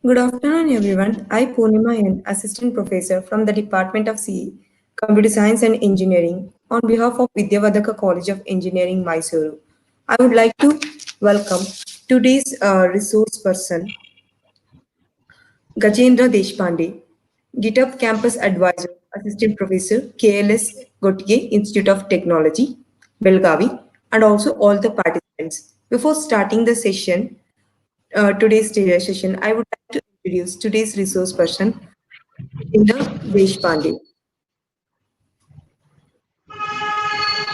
Good afternoon, everyone. I, Purnima N, Assistant Professor from the Department of Computer Science and Engineering, on behalf of Vidyavadaka College of Engineering, Mysuru. I would like to welcome today's resource person, Gajendra Deshpande, Github Campus Advisor, Assistant Professor, KLS Gogte Institute of Technology, Belagavi, and also all the participants. Before starting the session, today's session, I would like to introduce today's resource person, Gajendra Deshpande.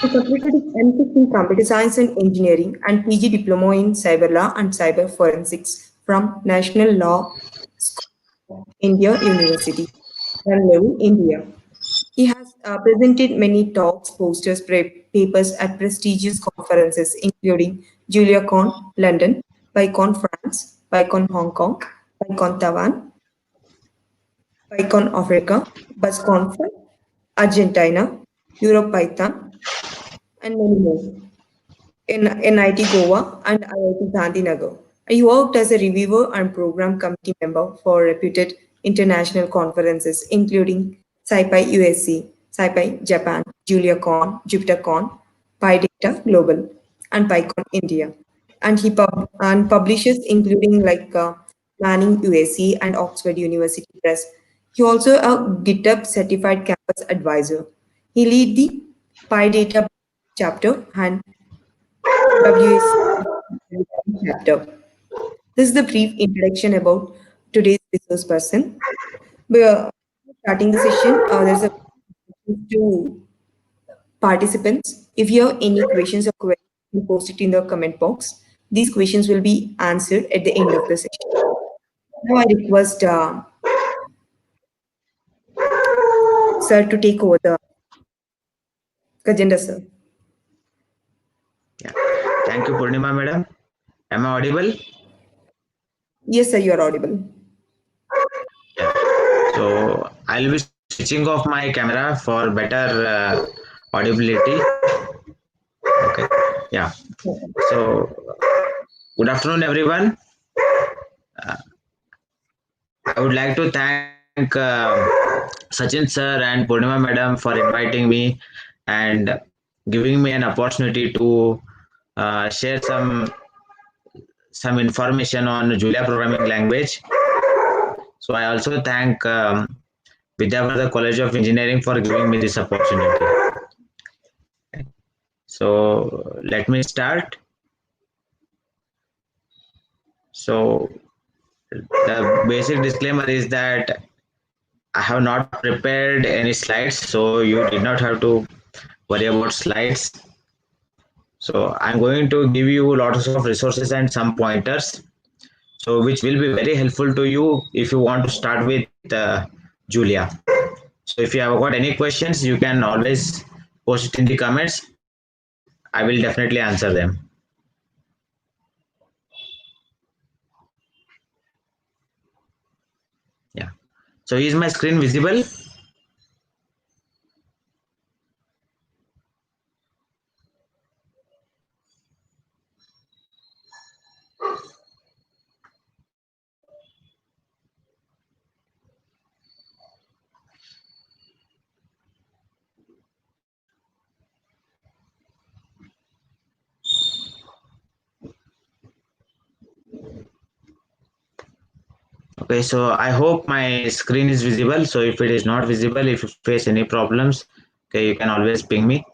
He completed his M.Tech in Computer Science and Engineering and PG Diploma in Cyber Law and Cyber Forensics from National Law School of India University, Bangalore, India. He has presented many talks, posters, papers at prestigious conferences, including JuliaCon, London, PyCon, France, PyCon, Hong Kong, PyCon, Taiwan, PyCon, Africa, BuzzConf, Argentina, Europe Python, and many more in NIT Goa and IIT Gandhinagar. He worked as a reviewer and program committee member for reputed international conferences, including SciPy USC, SciPy Japan, JuliaCon, JupyterCon, PyData Global, and PyCon India. And he publishes, including Manning USC and Oxford University Press. He also a GitHub certified campus advisor. He lead the PyData chapter and WS chapter. This is the brief introduction about today's resource person. Before starting the session, there's a to participants. If you have any questions or queries, you can post it in the comment box. These questions will be answered at the end of the session. Now I request sir to take over the agenda, sir. Yeah. Thank you, Purnima madam. Am I audible? Yes, sir, you are audible. Yeah. So I'll be switching off my camera for better audibility. Okay. Yeah. So good afternoon, everyone. I would like to thank Sachin sir and Purnima madam for inviting me and giving me an opportunity to share some information on Julia programming language. So I also thank Vidyavardhaka College of Engineering for giving me this opportunity. So let me start. So the basic disclaimer is that I have not prepared any slides, so you did not have to worry about slides. So I'm going to give you lots of resources and some pointers, so which will be very helpful to you if you want to start with Julia. So if you have got any questions, you can always post it in the comments. I will definitely answer them. Yeah. So is my screen visible? Okay, so I hope my screen is visible. So if it is not visible, if you face any problems, okay, you can always ping me.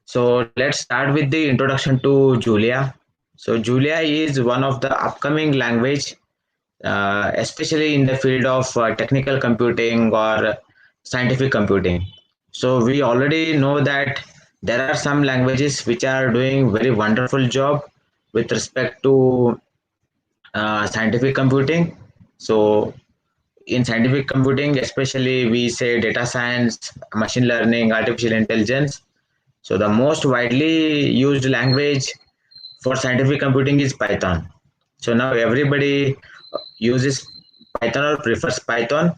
So let's start with the introduction to Julia. So Julia is one of the upcoming language, especially in the field of technical computing or scientific computing. So we already know that there are some languages which are doing very wonderful job with respect to scientific computing. So in scientific computing, especially we say data science, machine learning, artificial intelligence. So the most widely used language for scientific computing is Python. So now everybody uses Python or prefers Python.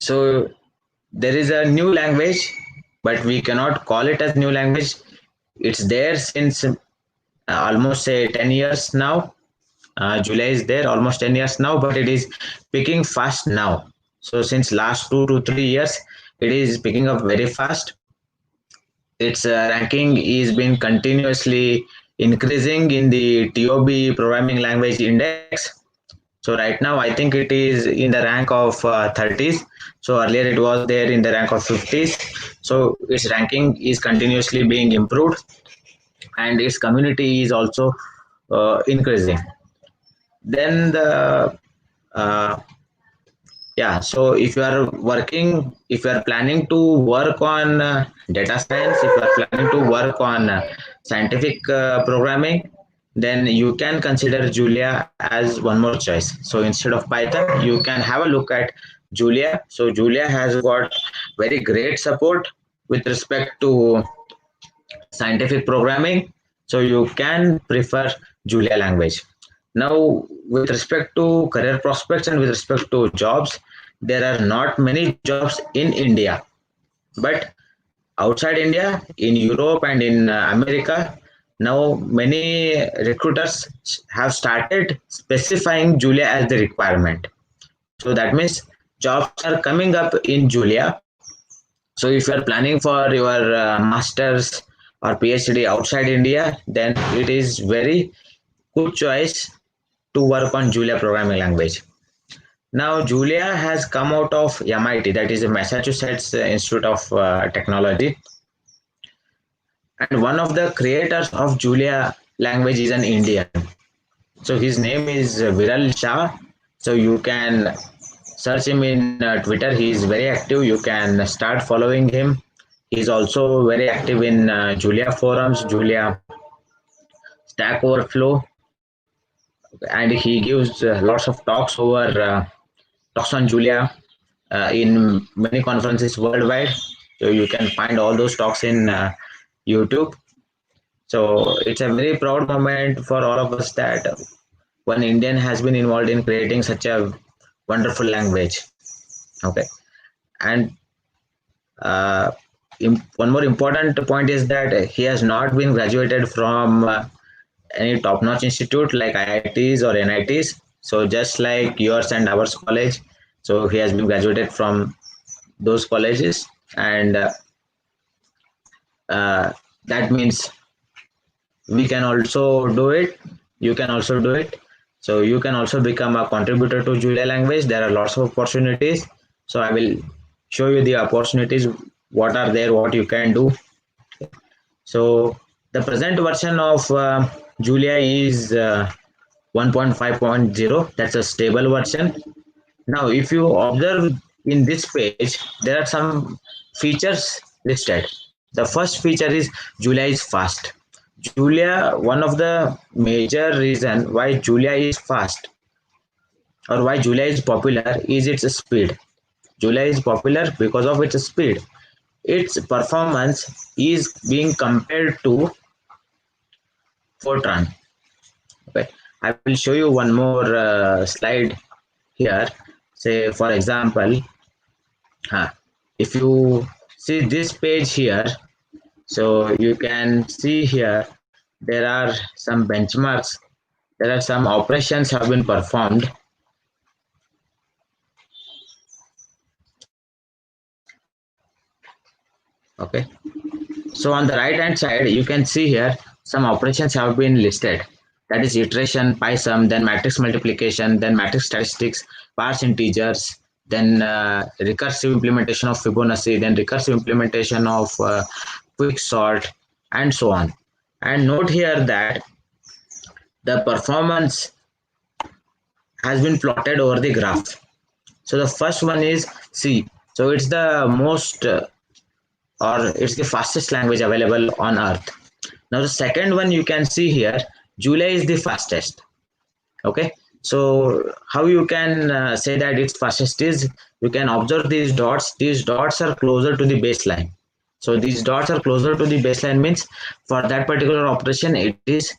So there is a new language, but we cannot call it as new language. It's there since almost say 10 years now. Julia is there almost 10 years now, but it is picking fast now. So since last 2 to 3 years, it is picking up very fast. Its ranking is been continuously increasing in the TOB programming language index. So right now, I think it is in the rank of 30s. So earlier it was there in the rank of 50s. So its ranking is continuously being improved, and its community is also increasing. Then the uh, yeah, so if you are planning to work on data science, if you are planning to work on scientific programming, then you can consider Julia as one more choice. So instead of Python, you can have a look at Julia. So Julia has got very great support with respect to scientific programming. So you can prefer Julia language. Now, with respect to career prospects and with respect to jobs, there are not many jobs in India, but outside India, in Europe and in America, now many recruiters have started specifying Julia as the requirement. So that means jobs are coming up in Julia. So if you are planning for your masters or PhD outside India, then it is very good choice to work on Julia programming language. Now, Julia has come out of MIT, that is the Massachusetts Institute of Technology, and one of the creators of Julia language is an Indian. So his name is Viral Shah. So you can search him in Twitter. He is very active. You can start following him. He is also very active in Julia forums, Julia Stack Overflow, and he gives lots of talks over talks on Julia in many conferences worldwide. So you can find all those talks in YouTube. So it's a very proud moment for all of us that one Indian has been involved in creating such a wonderful language. Okay, and uh, one more important point is that he has not been graduated from any top-notch institute like IITs or NITs. So just like yours and ours college, so he has been graduated from those colleges, and uh, that means we can also do it. You can also do it. So you can also become a contributor to Julia language. There are lots of opportunities. So I will show you the opportunities, what are there, what you can do. So the present version of Julia is 1.5.0. That's a stable version. Now, if you observe in this page, there are some features listed. The first feature is Julia is fast. Julia, one of the major reason why Julia is fast or why Julia is popular is its speed. Julia is popular because of its speed. Its performance is being compared to Fortran. Okay, I will show you one more slide here. Say, for example, if you see this page here, so you can see here there are some benchmarks, there are some operations have been performed. Okay, so on the right hand side you can see here some operations have been listed, that is iteration, PySum, then matrix multiplication, then matrix statistics, parse integers, then recursive implementation of Fibonacci, then recursive implementation of quick sort, and so on. And note here that the performance has been plotted over the graph. So the first one is C. So it's the most or it's the fastest language available on earth. Now the second one you can see here, Julia is the fastest. Okay, so how you can say that it's fastest is you can observe these dots are closer to the baseline. So these dots are closer to the baseline means for that particular operation it is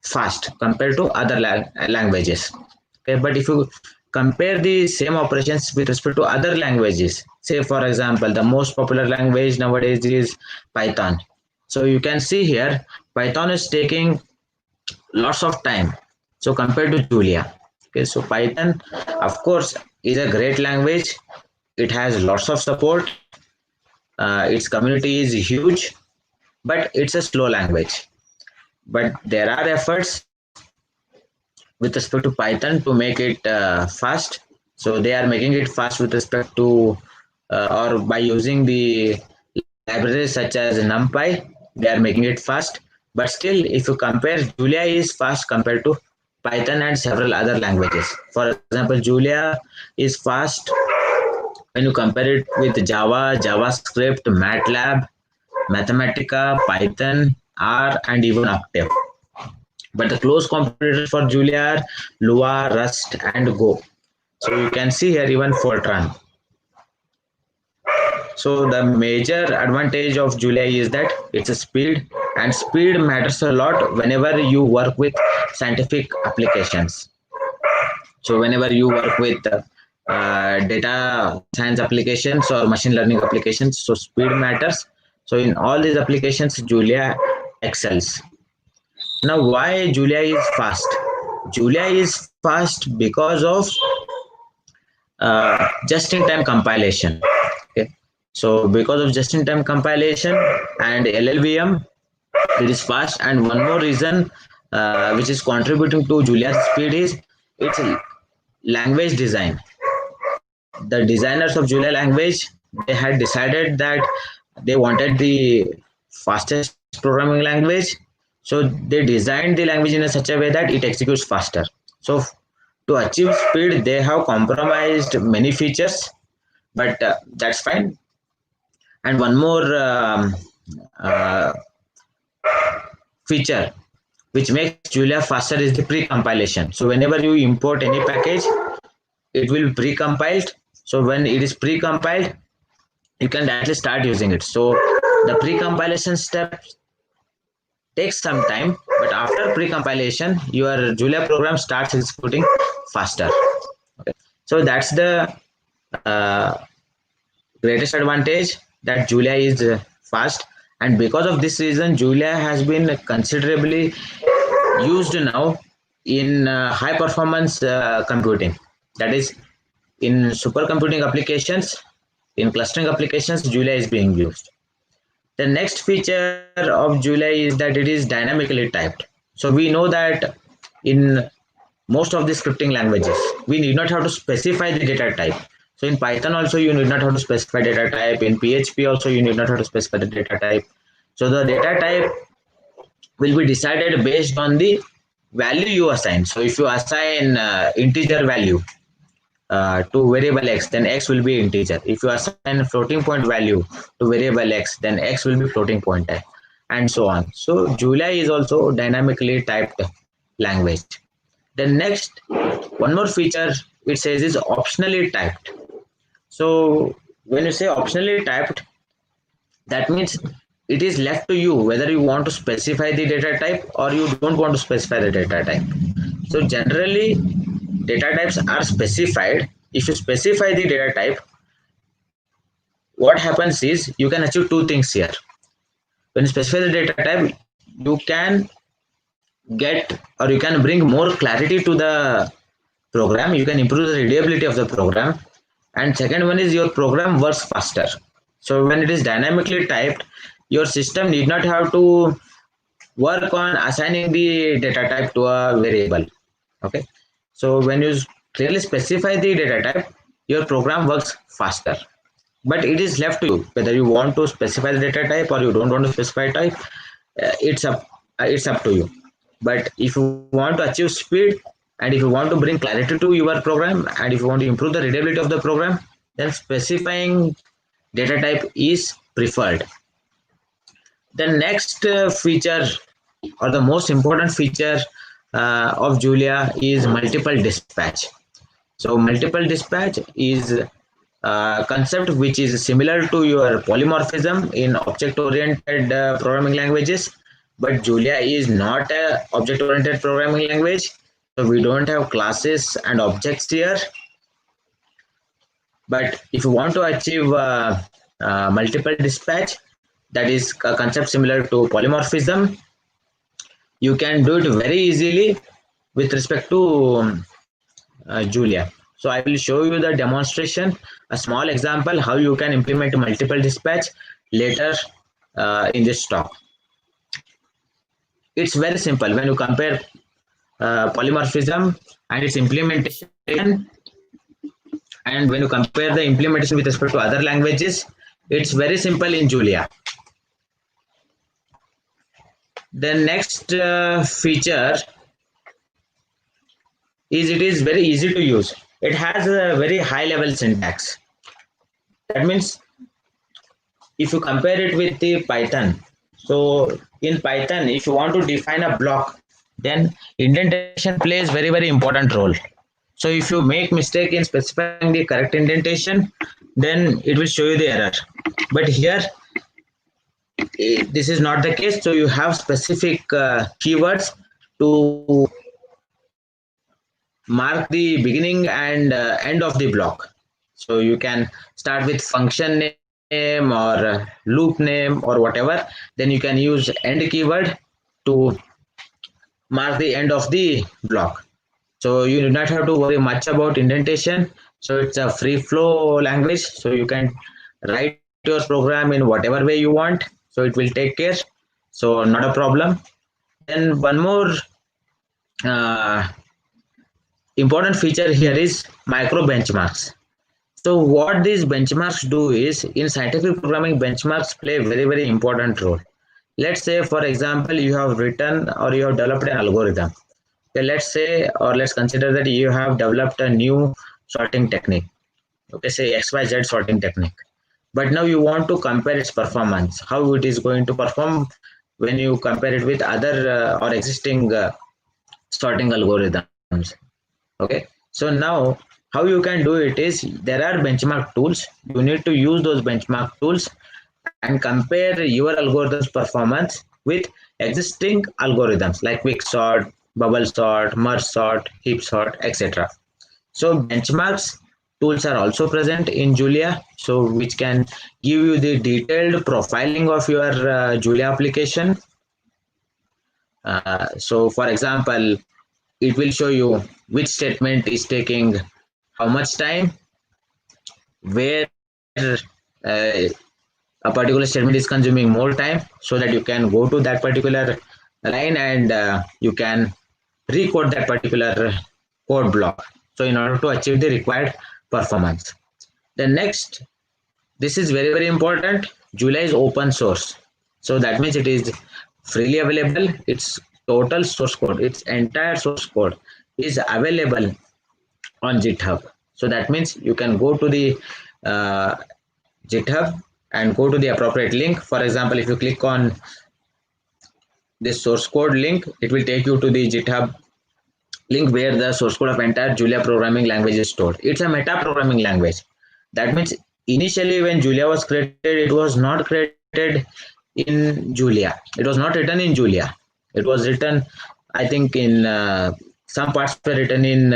fast compared to other languages. Okay, but if you compare the same operations with respect to other languages, say for example the most popular language nowadays is Python. So you can see here Python is taking lots of time. So compared to Julia, okay, so Python, of course, is a great language. It has lots of support. Its community is huge, but it's a slow language. But there are efforts with respect to Python to make it fast. So they are making it fast with respect to or by using the libraries such as NumPy, they are making it fast. But still, if you compare, Julia is fast compared to Python and several other languages. For example, Julia is fast when you compare it with Java, JavaScript, MATLAB, Mathematica, Python, R, and even Octave. But the close competitors for Julia are Lua, Rust, and Go. So you can see here even Fortran. So the major advantage of Julia is that it's a speed, and speed matters a lot whenever you work with scientific applications. So whenever you work with data science applications or machine learning applications, so speed matters. So in all these applications, Julia excels. Now, why Julia is fast? Julia is fast because of just-in-time compilation. Okay, so because of just-in-time compilation and LLVM, it is fast. And one more reason which is contributing to Julia's speed is its language design. The designers of Julia language, they had decided that they wanted the fastest programming language, so they designed the language in a such a way that it executes faster. So to achieve speed, they have compromised many features, but that's fine. And one more uh, feature which makes Julia faster is the pre-compilation. So whenever you import any package, it will be pre-compiled. So when it is pre-compiled, you can directly start using it. So the pre-compilation step takes some time, but after pre-compilation, your Julia program starts executing faster. Okay. So that's the uh, greatest advantage, that Julia is fast, and because of this reason, Julia has been considerably used now in high performance computing. That is, in supercomputing applications, in clustering applications, Julia is being used. The next feature of Julia is that it is dynamically typed. So we know that in most of the scripting languages, we need not have to specify the data type. So in Python also, you need not have to specify data type. In PHP also, you need not have to specify the data type. So the data type will be decided based on the value you assign. So if you assign integer value to variable x, then x will be integer. If you assign floating point value to variable x, then x will be floating point, and so on. So Julia is also dynamically typed language. The next, one more feature it says is optionally typed. So when you say optionally typed, that means it is left to you whether you want to specify the data type or you don't want to specify the data type. So generally, data types are specified. If you specify the data type, what happens is you can achieve two things here. When you specify the data type, you can get or you can bring more clarity to the program. You can improve the readability of the program. And second one is your program works faster. So when it is dynamically typed, your system need not have to work on assigning the data type to a variable. Okay, so when you clearly specify the data type, your program works faster. But it is left to you whether you want to specify the data type or you don't want to specify type. It's up to you. But if you want to achieve speed, and if you want to bring clarity to your program, and if you want to improve the readability of the program, then specifying data type is preferred. The next feature, or the most important feature of Julia, is multiple dispatch. So multiple dispatch is a concept which is similar to your polymorphism in object-oriented programming languages, but Julia is not a object-oriented programming language. So we don't have classes and objects here. But if you want to achieve multiple dispatch, that is a concept similar to polymorphism, you can do it very easily with respect to Julia. So I will show you the demonstration, a small example how you can implement multiple dispatch later in this talk. It's very simple when you compare polymorphism and its implementation, and when you compare the implementation with respect to other languages, it's very simple in Julia. The next feature is it is very easy to use. It has a very high level syntax. That means if you compare it with the Python, so in Python, if you want to define a block, then indentation plays very important role. So if you make mistake in specifying the correct indentation, then it will show you the error. But here, this is not the case. So you have specific keywords to mark the beginning and end of the block. So you can start with function name or loop name or whatever. Then you can use end keyword to mark the end of the block. So you do not have to worry much about indentation. So it's a free flow language. So you can write your program in whatever way you want. So it will take care. So not a problem. Then one more important feature here is micro benchmarks. So what these benchmarks do is, in scientific programming, benchmarks play very important role. Let's say, for example, you have written or you have developed an algorithm. Okay, let's say, or let's consider that you have developed a new sorting technique. Okay, say XYZ sorting technique. But now you want to compare its performance, how it is going to perform when you compare it with other or existing sorting algorithms. Okay, so now how you can do it is, there are benchmark tools. You need to use those benchmark tools and compare your algorithm's performance with existing algorithms like quick sort, bubble sort, merge sort, heap sort, etc. So benchmarks tools are also present in Julia, so which can give you the detailed profiling of your Julia application. So for example, it will show you which statement is taking how much time, where a particular statement is consuming more time, so that you can go to that particular line and you can recode that particular code block. So in order to achieve the required performance. The next, this is very important, Julia is open source. So that means it is freely available. Its total source code, its entire source code is available on GitHub. So that means you can go to the GitHub and go to the appropriate link. For example, if you click on this source code link, it will take you to the GitHub link where the source code of entire Julia programming language is stored. It's a meta programming language. That means initially when Julia was created, it was not created in Julia. It was not written in Julia. It was written, I think, in some parts were written in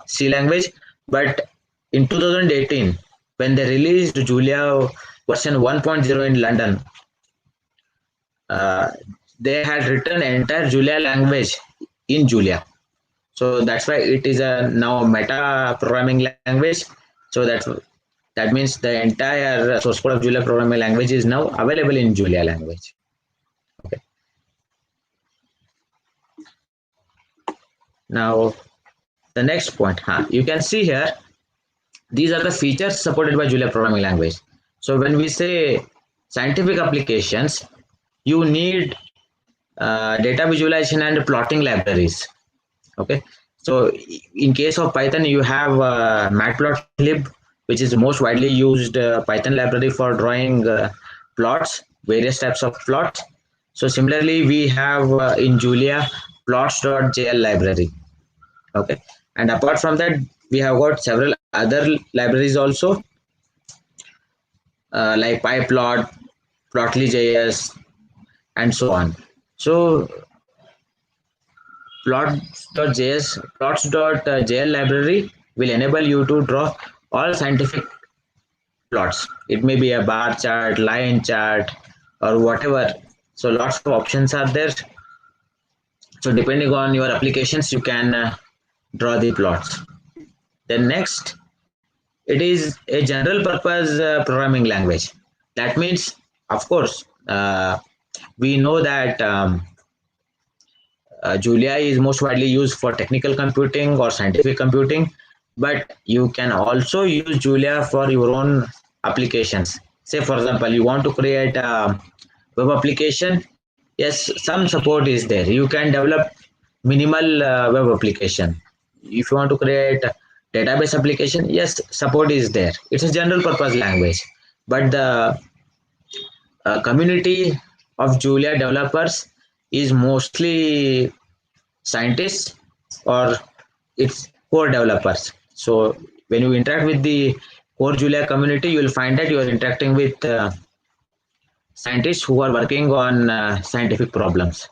C language. But in 2018, when they released Julia version 1.0 in London, they had written entire Julia language in Julia. So that's why it is a now meta programming language. So that means the entire source code of Julia programming language is now available in Julia language. Okay. Now the next point, you can see here, these are the features supported by Julia programming language. So when we say scientific applications, you need data visualization and plotting libraries. Okay, so in case of Python, you have matplotlib, which is the most widely used Python library for drawing plots, various types of plots. So similarly, we have in Julia plots.jl library. Okay, and apart from that, we have got several other libraries also, like pyplot, plotly.js, and so on. So plots.jl library will enable you to draw all scientific plots. It may be a bar chart, line chart, or whatever. So lots of options are there. So depending on your applications, you can draw the plots. Then next, it is a general purpose programming language. That means, of course, we know that Julia is most widely used for technical computing or scientific computing, but you can also use Julia for your own applications. Say, for example, you want to create a web application. Yes, some support is there. You can develop minimal web application. If you want to create a database application, yes, support is there. It's a general purpose language, but the community of Julia developers is mostly scientists or its core developers. So when you interact with the core Julia community, you will find that you are interacting with scientists who are working on scientific problems.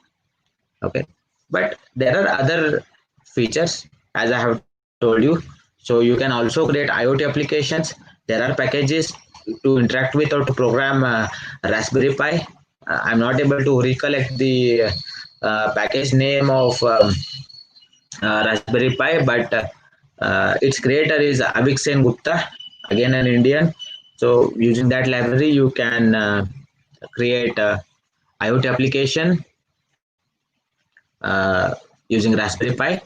Okay, but there are other features as I have told you. So you can also create IoT applications. There are packages to interact with or to program Raspberry Pi. I'm not able to recollect the package name of Raspberry Pi, but its creator is Avik Gupta, again an Indian. So using that library, you can create IoT application using Raspberry Pi.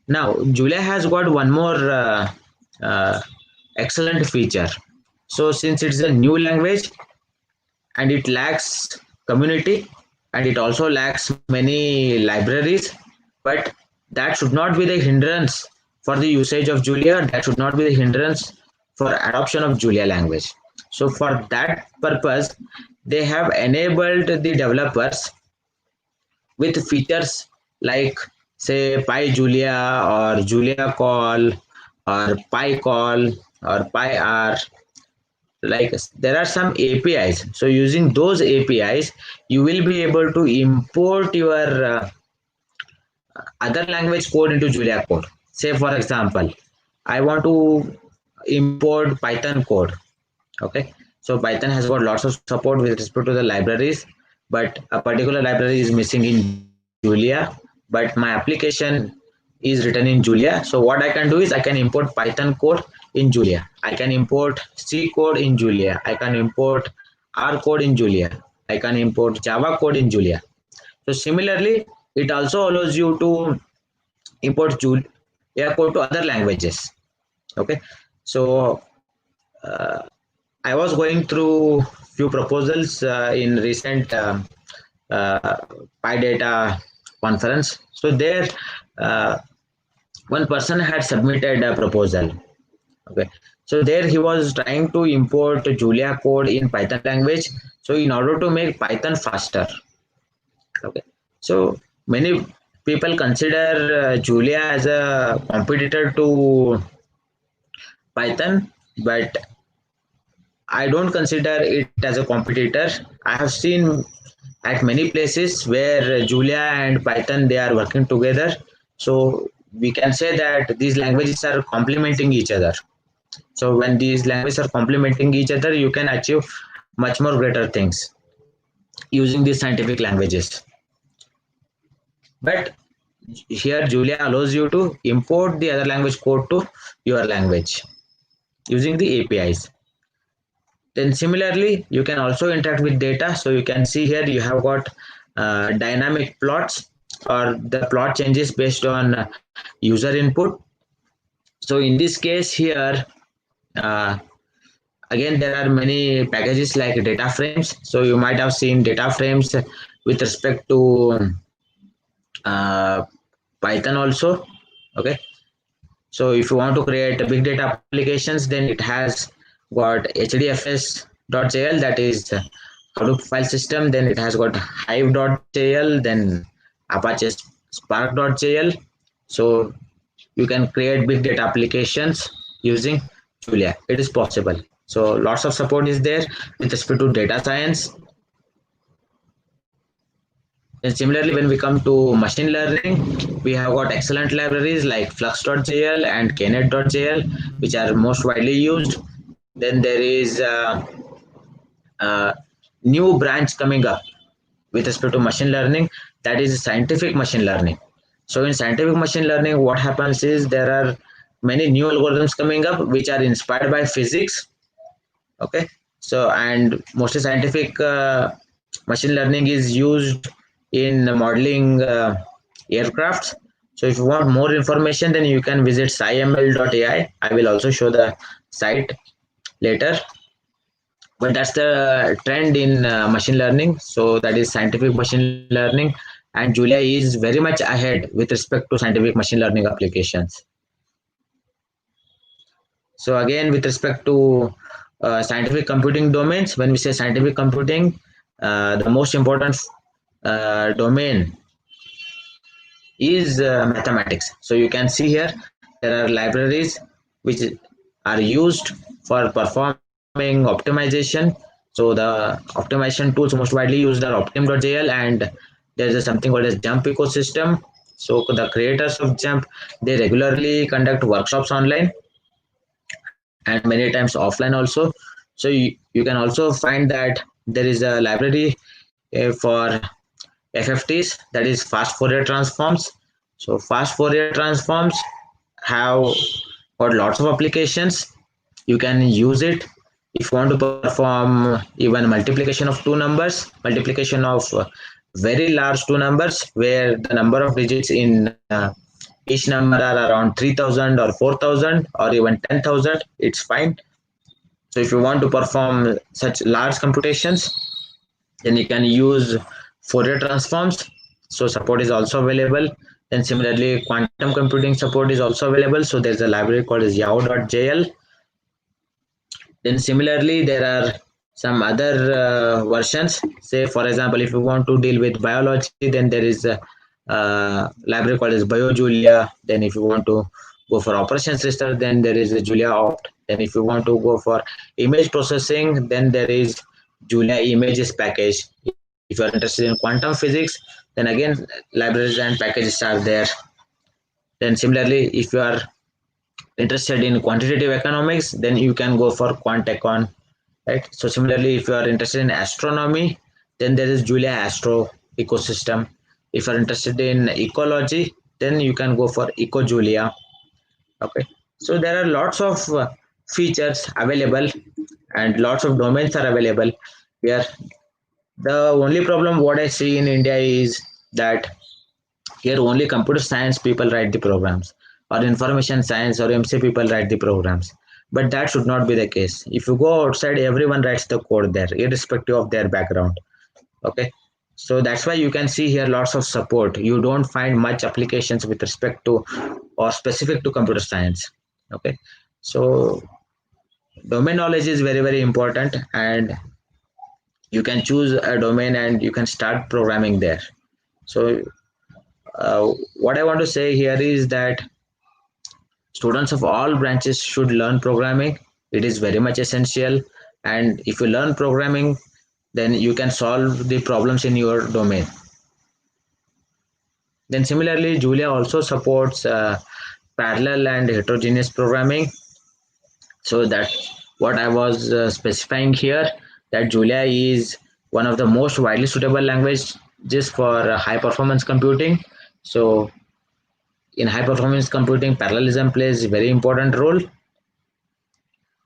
Now, Julia has got one more uh, excellent feature. So since it's a new language and it lacks community and it also lacks many libraries, but that should not be the hindrance for the usage of Julia. That should not be the hindrance for adoption of Julia language. So for that purpose, they have enabled the developers with features like say PyJulia or Julia call or PyCall or PyR. Like there are some APIs. So using those APIs, you will be able to import your other language code into Julia code. Say for example, I want to import Python code. Okay, so Python has got lots of support with respect to the libraries, but a particular library is missing in Julia, but my application is written in Julia. So what I can do is I can import Python code in Julia. I can import C code in Julia. I can import R code in Julia. I can import Java code in Julia. So similarly, it also allows you to import Julia code to other languages. Okay, so uh, I was going through few proposals in recent uh, PyData conference. So there, uh, one person had submitted a proposal. Okay, so there he was trying to import Julia code in Python language. So in order to make Python faster. Okay, so many people consider Julia as a competitor to Python, but I don't consider it as a competitor. I have seen at many places where Julia and Python they are working together. So we can say that these languages are complementing each other. So when these languages are complementing each other, you can achieve much more greater things using these scientific languages. But here Julia allows you to import the other language code to your language using the APIs. Then similarly, you can also interact with data. So you can see here you have got dynamic plots or the plot changes based on user input. So in this case here, uh, again there are many packages like data frames. So you might have seen data frames with respect to uh, Python also. Okay, so if you want to create big data applications, then it has got hdfs.jl, that is Hadoop file system. Then it has got hive.jl, then Apache Spark.jl. So you can create big data applications using Julia. It is possible. So lots of support is there with respect to data science. And similarly, when we come to machine learning, we have got excellent libraries like flux.jl and knet.jl, which are most widely used. Then there is a new branch coming up. with respect to machine learning, that is scientific machine learning. So in scientific machine learning, what happens is there are many new algorithms coming up which are inspired by physics. Okay, so and mostly scientific machine learning is used in modeling aircrafts. So if you want more information, then you can visit sciml.ai. I will also show the site later, but that's the trend in machine learning. So that is scientific machine learning, and Julia is very much ahead with respect to scientific machine learning applications. So again, with respect to scientific computing domains, when we say scientific computing, the most important domain is mathematics. So you can see here there are libraries which are used for performing optimization. So the optimization tools most widely used are optim.jl, and there is something called as jump ecosystem. So the creators of jump, they regularly conduct workshops online and many times offline also. So you can also find that there is a library for FFTs, that is fast Fourier transforms. So fast Fourier transforms have got lots of applications. You can use it if you want to perform even multiplication of two numbers, multiplication of very large two numbers where the number of digits in each number are around 3000 or 4000 or even 10,000. It's fine. So if you want to perform such large computations, then you can use Fourier transforms. So support is also available. Then similarly, quantum computing support is also available. So there's a library called as yao.jl. Then similarly, there are some other versions. Say for example, if you want to deal with biology, then there is a library called as BioJulia. Then if you want to go for operations research, then there is a Julia Opt. Then if you want to go for image processing, then there is Julia Images package. If you are interested in quantum physics, then again libraries and packages are there. Then similarly, if you are interested in quantitative economics, then you can go for quantecon, right? So similarly, if you are interested in astronomy, then there is Julia Astro ecosystem. If you are interested in ecology, then you can go for EcoJulia. Okay, so there are lots of features available and lots of domains are available here. The only problem what I see in India is that here only computer science people write the programs, or information science or MC people write the programs. But that should not be the case. If you go outside, everyone writes the code there, irrespective of their background. Okay. So that's why you can see here lots of support. You don't find much applications with respect to or specific to computer science. Okay. So domain knowledge is very, very important, and you can choose a domain and you can start programming there. So what I want to say here is that students of all branches should learn programming. It is very much essential, and if you learn programming, then you can solve the problems in your domain. Then similarly, Julia also supports parallel and heterogeneous programming. So that's what I was specifying here, that Julia is one of the most widely suitable languages for high performance computing. So in high performance computing, parallelism plays a very important role.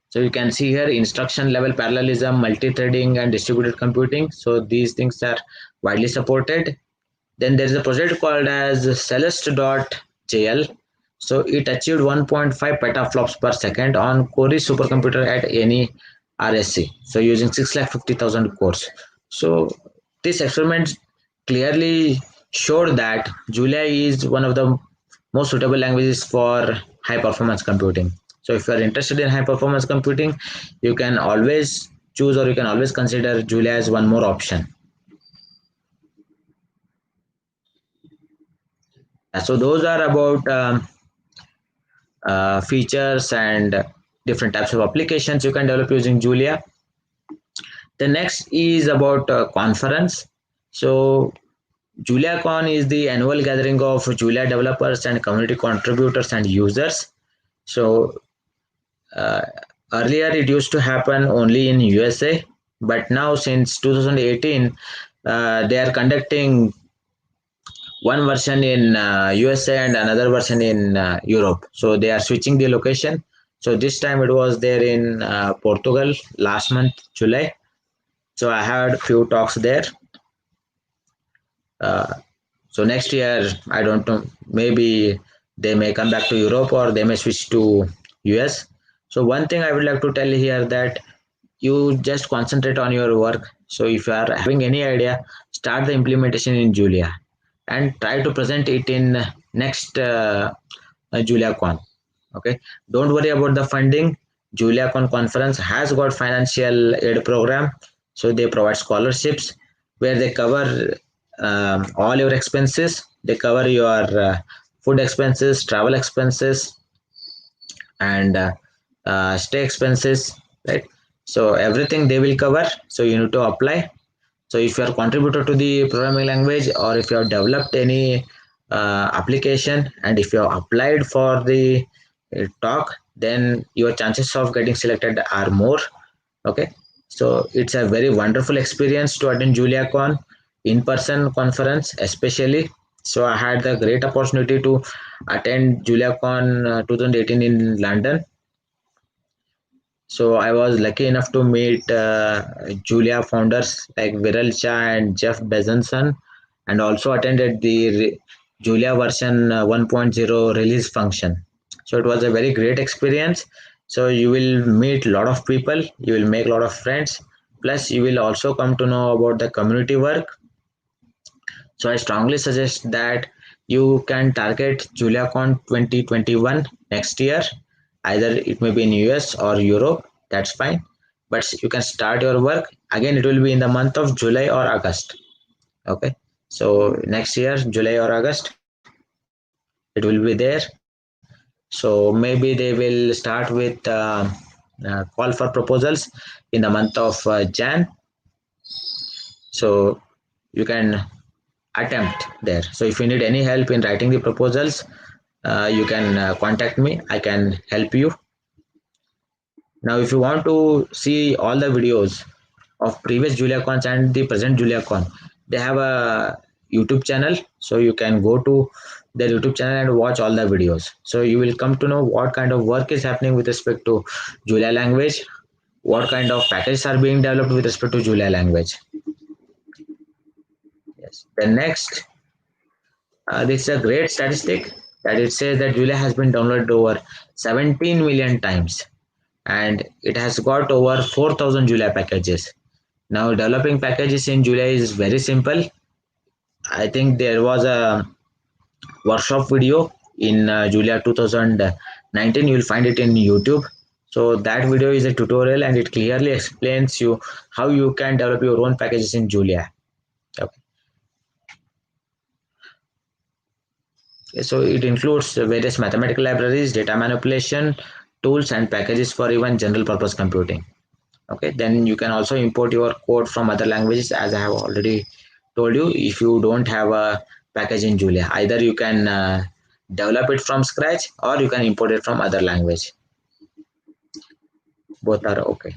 So you can see here instruction level parallelism, multi-threading, and distributed computing. So these things are widely supported. Then there is a project called as Celeste.jl. So it achieved 1.5 petaflops per second on Cori supercomputer at any RSC. So using 650,000 cores. So this experiment clearly showed that Julia is one of the most suitable languages for high performance computing. So if you are interested in high performance computing, you can always choose, or you can always consider Julia as one more option. So those are about features and different types of applications you can develop using Julia. The next is about conference. So JuliaCon is the annual gathering of Julia developers and community contributors and users. So uh, earlier it used to happen only in USA, but now since 2018 they are conducting one version in USA and another version in Europe. So they are switching the location. So this time it was there in Portugal last month, July. So I had few talks there. Uh, so next year, I don't know, maybe they may come back to Europe or they may switch to US. So one thing I would like to tell here that you just concentrate on your work. So if you are having any idea, start the implementation in Julia and try to present it in next JuliaCon. Okay, don't worry about the funding. JuliaCon conference has got financial aid program, so they provide scholarships where they cover all your expenses. They cover your food expenses, travel expenses, and stay expenses, right? So everything they will cover. So you need to apply. So if you are contributor to the programming language, or if you have developed any application, and if you have applied for the talk, then your chances of getting selected are more. Okay, so it's a very wonderful experience to attend JuliaCon in person conference, especially. So I had the great opportunity to attend JuliaCon 2018 in London. So I was lucky enough to meet Julia founders like Viral Shah and Jeff Bezos, and also attended the Julia version 1.0 release function. So it was a very great experience. So you will meet a lot of people, you will make a lot of friends, plus you will also come to know about the community work. So I strongly suggest that you can target JuliaCon 2021 next year. Either it may be in US or Europe, that's fine. But you can start your work. Again, it will be in the month of July or August. Okay. So next year, July or August, it will be there. So maybe they will start with call for proposals in the month of Jan. So you can attempt there. So if you need any help in writing the proposals, you can contact me. I can help you. Now, if you want to see all the videos of previous JuliaCons and the present JuliaCon, they have a YouTube channel. So you can go to their YouTube channel and watch all the videos. So you will come to know what kind of work is happening with respect to Julia language, what kind of packages are being developed with respect to Julia language. Yes. The next, this is a great statistic that it says that Julia has been downloaded over 17 million times, and it has got over 4,000 Julia packages. Now, developing packages in Julia is very simple. I think there was a workshop video in Julia 2019. You will find it in YouTube. So that video is a tutorial and it clearly explains you how you can develop your own packages in Julia. Okay. So it includes various mathematical libraries, data manipulation tools, and packages for even general purpose computing. Okay, then you can also import your code from other languages, as I have already told you. If you don't have a package in Julia, either you can develop it from scratch or you can import it from other language. Both are okay.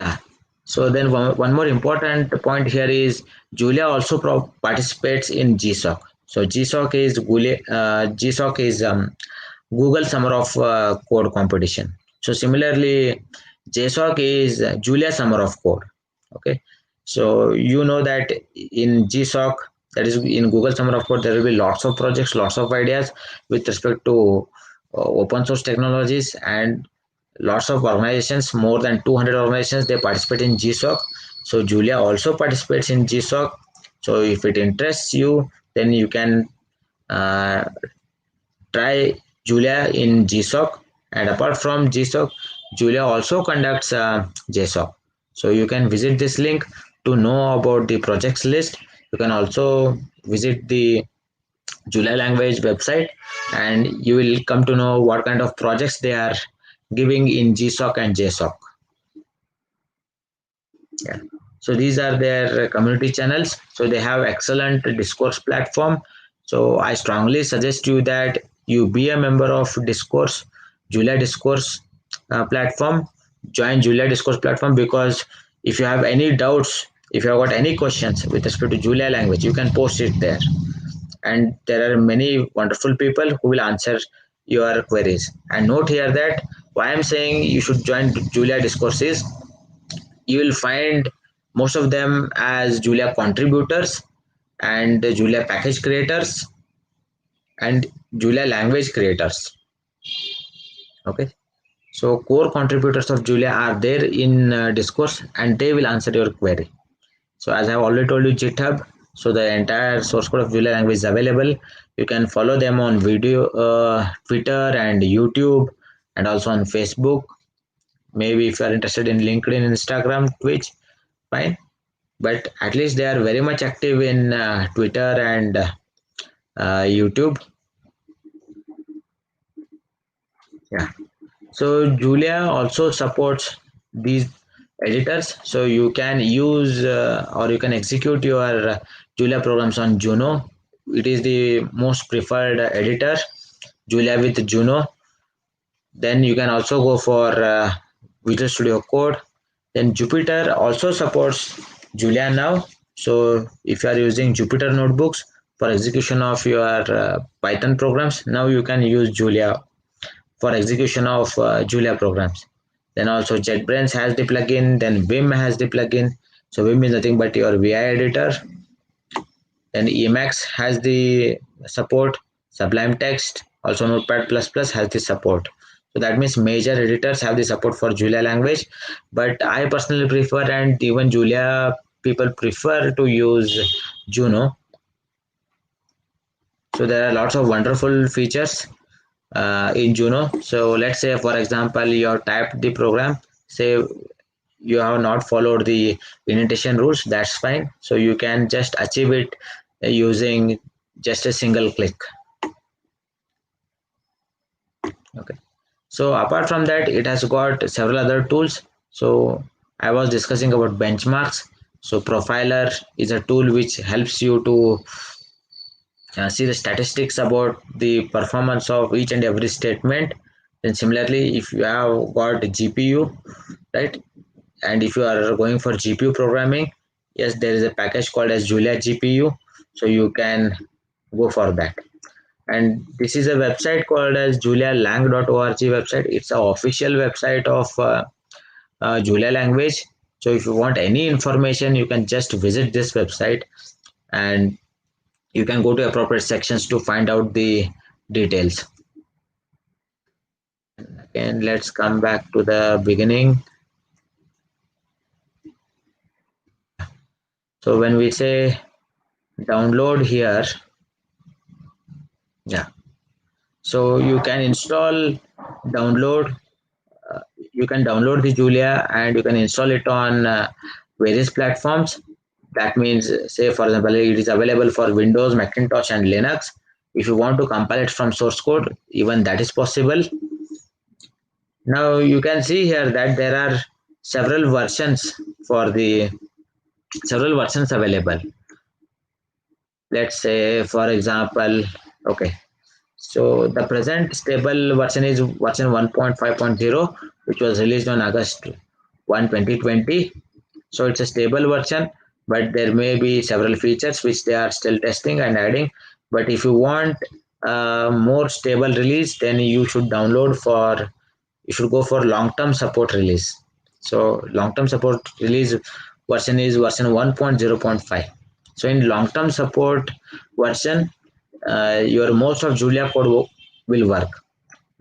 Yeah. So then one more important point here is Julia also participates in GSOC. So GSOC is Google Summer of Code competition. So similarly, JSOC is Julia Summer of Code. Okay. So you know that in GSOC, that is in Google Summer of Code, there will be lots of projects, lots of ideas with respect to open source technologies, and lots of organizations, more than 200 organizations, they participate in GSOC. So Julia also participates in GSOC. So if it interests you, then you can uh, try Julia in GSOC. And apart from GSOC, Julia also conducts JSOC. So you can visit this link to know about the projects list. You can also visit the Julia language website, and you will come to know what kind of projects they are giving in GSOC and JSOC. Yeah. So these are their community channels. So they have excellent discourse platform. So I strongly suggest you that you be a member of Julia Discourse platform. Join Julia Discourse platform, because If you have any doubts, if you have got any questions with respect to Julia language, you can post it there, and there are many wonderful people who will answer your queries. And note here that why I'm saying you should join Julia discourses, you will find most of them as Julia contributors and Julia package creators and Julia language creators. Okay, so core contributors of Julia are there in discourse, and they will answer your query. So as I have already told you, Github, so the entire source code of Julia language is available. You can follow them on video, Twitter and YouTube, and also on Facebook. Maybe if you are interested in LinkedIn, Instagram, Twitch, fine. But at least they are very much active in Twitter and YouTube. Yeah. So Julia also supports these editors. So you can use or you can execute your Julia programs on Juno. It is the most preferred editor, Julia with Juno. Then you can also go for Visual Studio Code. Then Jupyter also supports Julia now. So if you are using Jupyter notebooks for execution of your Python programs, now you can use Julia for execution of Julia programs. Then also JetBrains has the plugin. Then Vim has the plugin. So Vim is nothing but your VI editor. Then Emacs has the support. Sublime Text, also Notepad++ has the support. So that means major editors have the support for Julia language. But I personally prefer, and even Julia people prefer to use Juno. So there are lots of wonderful features in Juno. So let's say, for example, you have typed the program, say you have not followed the indentation rules, that's fine. So you can just achieve it using just a single click. Okay. So apart from that, it has got several other tools. So I was discussing about benchmarks. So Profiler is a tool which helps you to see the statistics about the performance of each and every statement. Then similarly, if you have got GPU, right, and if you are going for GPU programming, yes, there is a package called as Julia GPU, so you can go for that. And this is a website called as julialang.org website. It's an official website of Julia language. So if you want any information, you can just visit this website, and you can go to appropriate sections to find out the details. And let's come back to the beginning. So when we say download here, yeah, so you can download you can download the Julia, and you can install it on various platforms. That means, say for example, it is available for Windows, Macintosh and Linux. If you want to compile it from source code, even that is possible. Now you can see here that there are several versions available. Let's say, for example, okay, so the present stable version is version 1.5.0, which was released on August 1, 2020. So it's a stable version, but there may be several features which they are still testing and adding. But if you want more stable release, then you should go for long-term support release. So long-term support release version is version 1.0.5. So in long-term support version, your most of Julia code will work.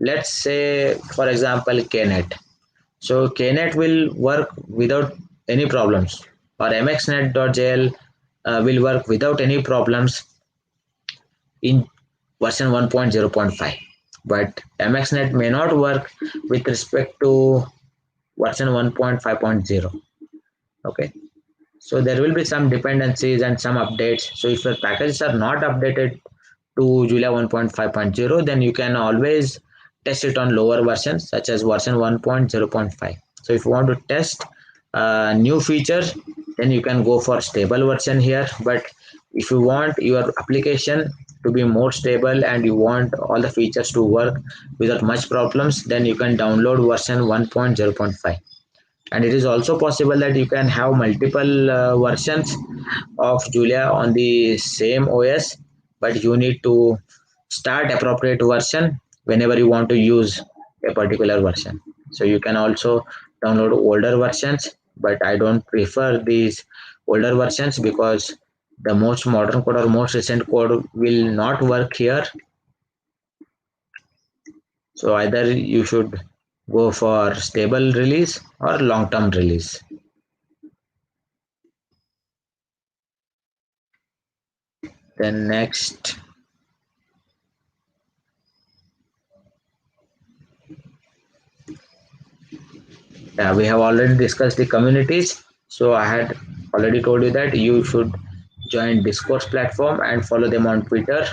Let's say, for example, Knet. So Knet will work without any problems, or mxnet.jl will work without any problems in version 1.0.5. But mxnet may not work with respect to version 1.5.0. Okay. So there will be some dependencies and some updates. So if your packages are not updated to Julia 1.5.0, then you can always test it on lower versions such as version 1.0.5. So if you want to test new features, then you can go for stable version here. But if you want your application to be more stable and you want all the features to work without much problems, then you can download version 1.0.5. And it is also possible that you can have multiple versions of Julia on the same OS, but you need to start appropriate version whenever you want to use a particular version. So you can also download older versions, but I don't prefer these older versions because the most modern code or most recent code will not work here. So either you should go for stable release or long term release. Then next, yeah, we have already discussed the communities. So I had already told you that you should join Discourse platform and follow them on Twitter.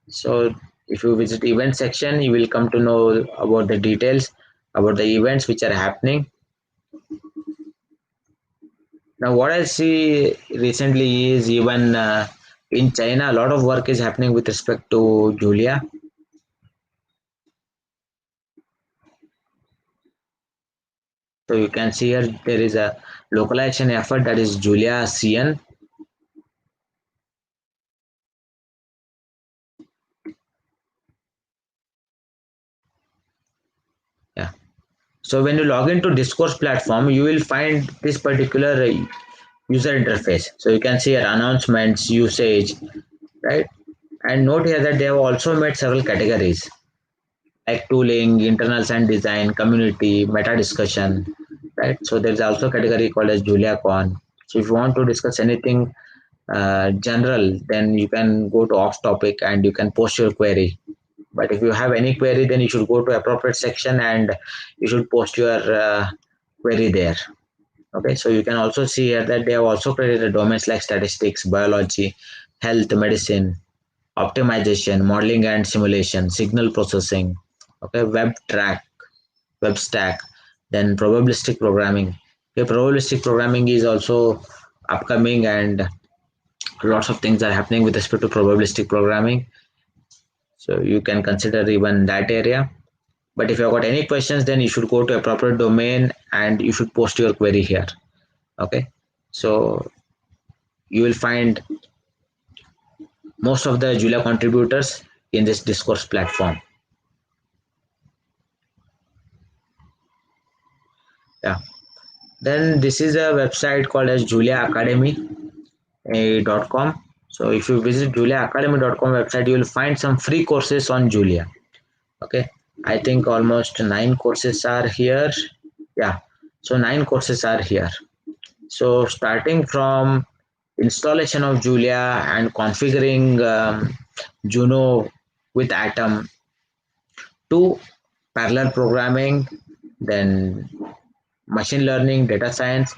So if you visit event section, you will come to know about the details about the events which are happening. Now, what I see recently is even in China, a lot of work is happening with respect to Julia. So you can see here there is a localization effort that is Julia CN. Yeah. So when you log into Discourse platform, you will find this particular user interface. So you can see here announcements, usage, right? And note here that they have also made several categories like tooling, internals and design, community, meta discussion, right? So there's also a category called as JuliaCon. So if you want to discuss anything general, then you can go to off topic and you can post your query. But if you have any query, then you should go to appropriate section and you should post your query there. Okay, so you can also see here that they have also created domains like statistics, biology, health, medicine, optimization, modeling and simulation, signal processing, okay, web stack, then probabilistic programming. Okay, probabilistic programming is also upcoming and lots of things are happening with respect to probabilistic programming. So you can consider even that area. But if you've got any questions, then you should go to appropriate domain and you should post your query here. Okay. So you will find most of the Julia contributors in this Discourse platform. Yeah. Then this is a website called as juliaacademy.com. So if you visit juliaacademy.com website, you will find some free courses on Julia. Okay. I think almost 9 courses are here. Yeah. So 9 courses are here. So starting from installation of Julia and configuring Juno with Atom to parallel programming, then machine learning, data science.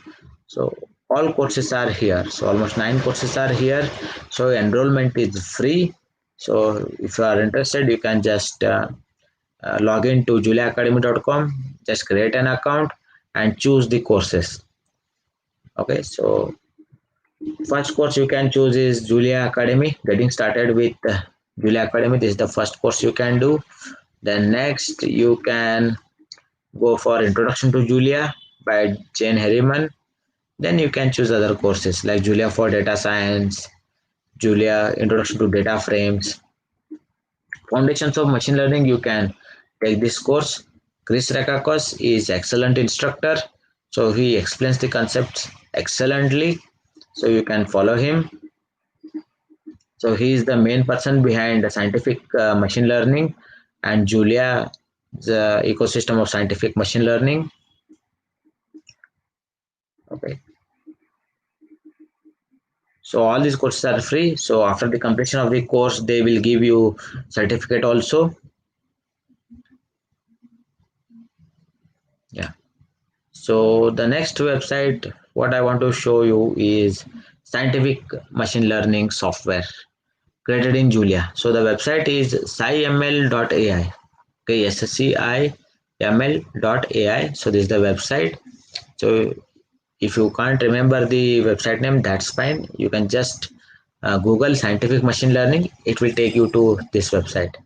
So all courses are here. So almost 9 courses are here. So enrollment is free. So if you are interested, you can just log into juliaacademy.com, just create an account and choose the courses. Okay, so first course you can choose is Julia Academy. Getting started with Julia Academy. This is the first course you can do. Then next you can go for Introduction to Julia by Jane Harriman. Then you can choose other courses like Julia for Data Science, Julia Introduction to Data Frames, Foundations of Machine Learning. You can take this course. Chris Rekakos is excellent instructor. So he explains the concepts excellently. So you can follow him. So he is the main person behind the scientific machine learning and Julia, the ecosystem of scientific machine learning. Okay. So all these courses are free. So after the completion of the course, they will give you certificate also. Yeah. So the next website, what I want to show you is scientific machine learning software created in Julia. So the website is sciml.ai. Okay, sciml.ai. So this is the website. So if you can't remember the website name, that's fine. You can just Google scientific machine learning. It will take you to this website.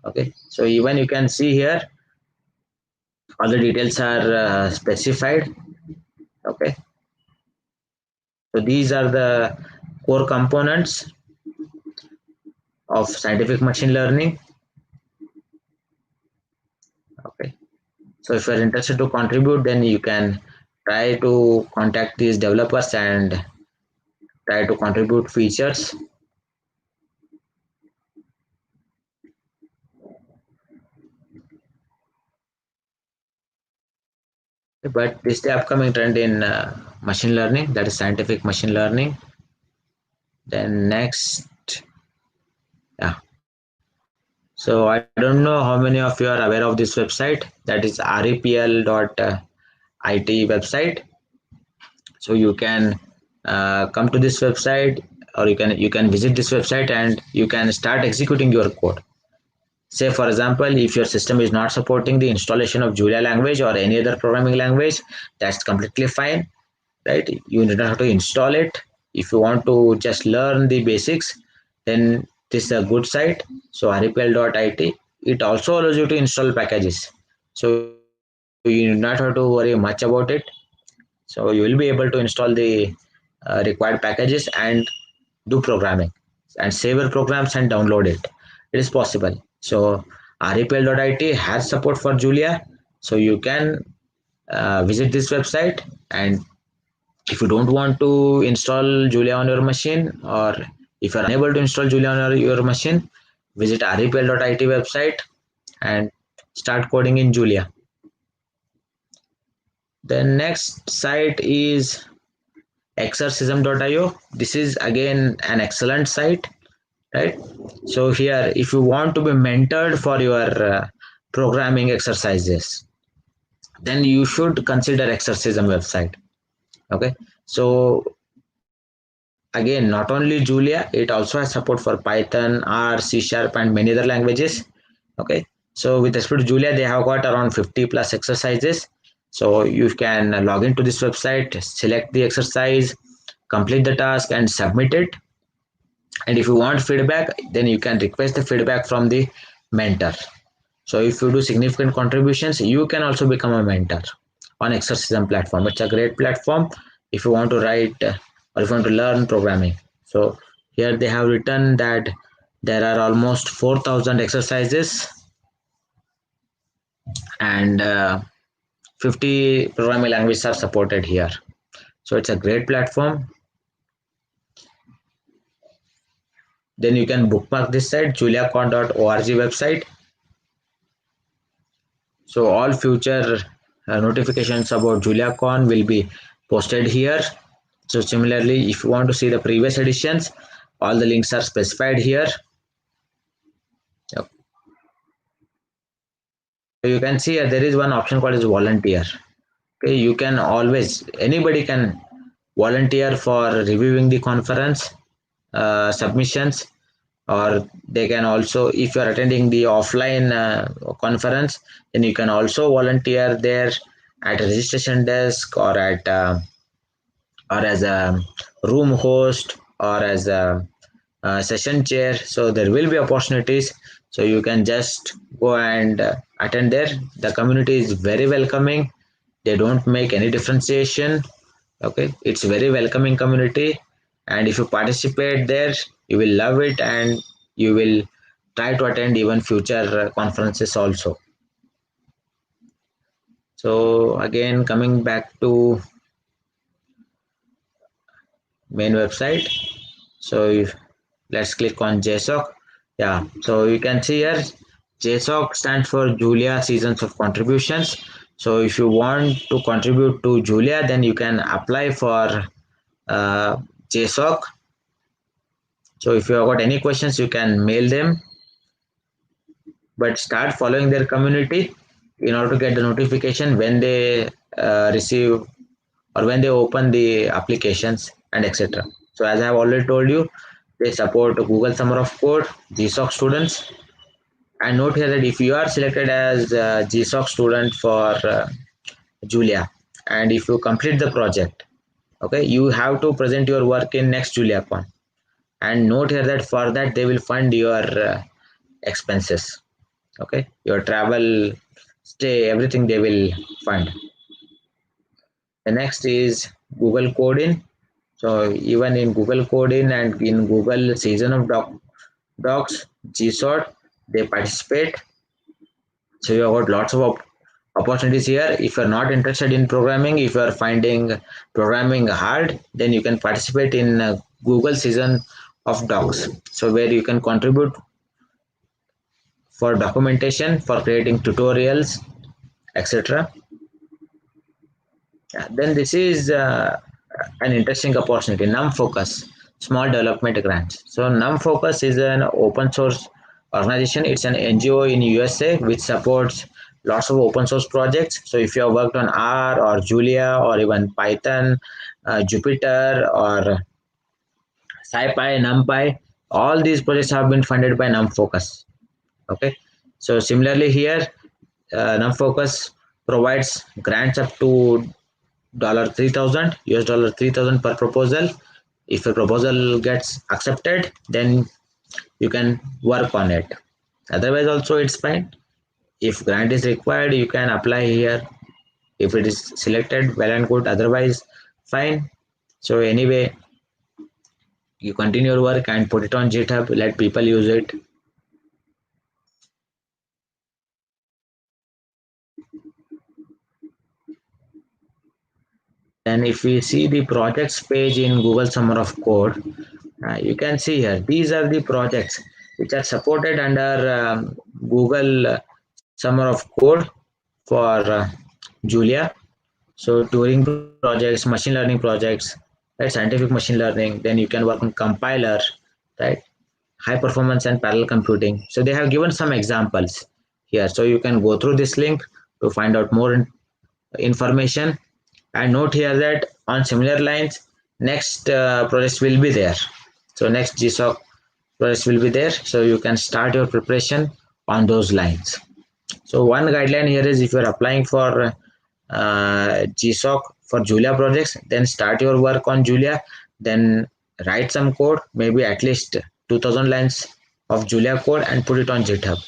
Okay, so even you can see here All the details are specified. Okay, so these are the core components of scientific machine learning. Okay, so if you're interested to contribute, then you can try to contact these developers and try to contribute features. But this is the upcoming trend in machine learning, that is scientific machine learning. Then next, yeah. So I don't know how many of you are aware of this website, that is repl.it website. So you can come to this website, or you can visit this website and you can start executing your code. Say for example, if your system is not supporting the installation of Julia language or any other programming language, that's completely fine, right? You don't have to install it. If you want to just learn the basics, then this is a good site. So repl.it, it also allows you to install packages, so you do not have to worry much about it. So you will be able to install the required packages and do programming and save your programs and download it. It is possible. So repl.it has support for Julia, so you can visit this website. And if you don't want to install Julia on your machine, or if you are unable to install Julia on your machine, visit repl.it website and start coding in Julia. The next site is exercism.io. This is again an excellent site, right? So here, if you want to be mentored for your programming exercises, then you should consider exercism website. Okay, so again, not only Julia, it also has support for Python, R, C Sharp, and many other languages. Okay, so with respect to Julia, they have got around 50 plus exercises. So you can log into this website, select the exercise, complete the task, and submit it. And if you want feedback, then you can request the feedback from the mentor. So if you do significant contributions, you can also become a mentor on exercism platform. It's a great platform if you want to write or if you want to learn programming. So here they have written that there are almost 4,000 exercises, and 50 programming languages are supported here. So it's a great platform. Then you can bookmark this site, juliacon.org website. So all future notifications about JuliaCon will be posted here. So similarly, if you want to see the previous editions, all the links are specified here. Yep. So you can see there is one option called as volunteer. Okay, you can always, anybody can volunteer for reviewing the conference submissions, or they can also, if you are attending the offline conference, then you can also volunteer there at a registration desk, or at or as a room host, or as a session chair. So there will be opportunities, so you can just go and attend there. The community is very welcoming, they don't make any differentiation. Okay, it's very welcoming community, and if you participate there, you will love it, and you will try to attend even future conferences also. So again, coming back to main website, so let's click on JSOC. Yeah, so you can see here JSOC stands for Julia Seasons of Contributions. So if you want to contribute to Julia, then you can apply for JSOC. So if you have got any questions, you can mail them, but start following their community in order to get the notification when they receive or when they open the applications and etc. So as I have already told you, they support Google Summer of Code, GSOC students. And note here that if you are selected as a GSOC student for Julia, and if you complete the project, okay, you have to present your work in next JuliaCon. And note here that for that they will fund your expenses. Okay, your travel stay everything they will find. The next is Google Coding. So even in Google Coding and in Google Season of Docs, GSOT, they participate. So you have got lots of opportunities here. If you're not interested in programming, if you're finding programming hard, then you can participate in Google Season of Docs. So where you can contribute for documentation, for creating tutorials, etc. Then this is an interesting opportunity. Num Focus, small development grants. So Num Focus is an open source organization. It's an NGO in USA which supports lots of open source projects. So if you have worked on R or Julia or even Python, Jupyter or SciPy, NumPy, all these projects have been funded by Num Focus. Okay. So similarly here, Num Focus provides grants up to $3,000 $3,000 per proposal. If a proposal gets accepted, then you can work on it. Otherwise also it's fine. If grant is required, you can apply here. If it is selected, well and good. Otherwise, fine. So anyway, you continue your work and put it on GitHub, let people use it. And if we see the projects page in Google Summer of Code, you can see here, these are the projects which are supported under Google Summer of Code for Julia. So Turing projects, machine learning projects, right, scientific machine learning, then you can work on compiler, right, high performance and parallel computing. So they have given some examples here. So you can go through this link to find out more information. And note here that on similar lines, next projects will be there. So next GSOC projects will be there. So you can start your preparation on those lines. So one guideline here is if you're applying for GSOC for Julia projects, then start your work on Julia, then write some code, maybe at least 2000 lines of Julia code and put it on GitHub.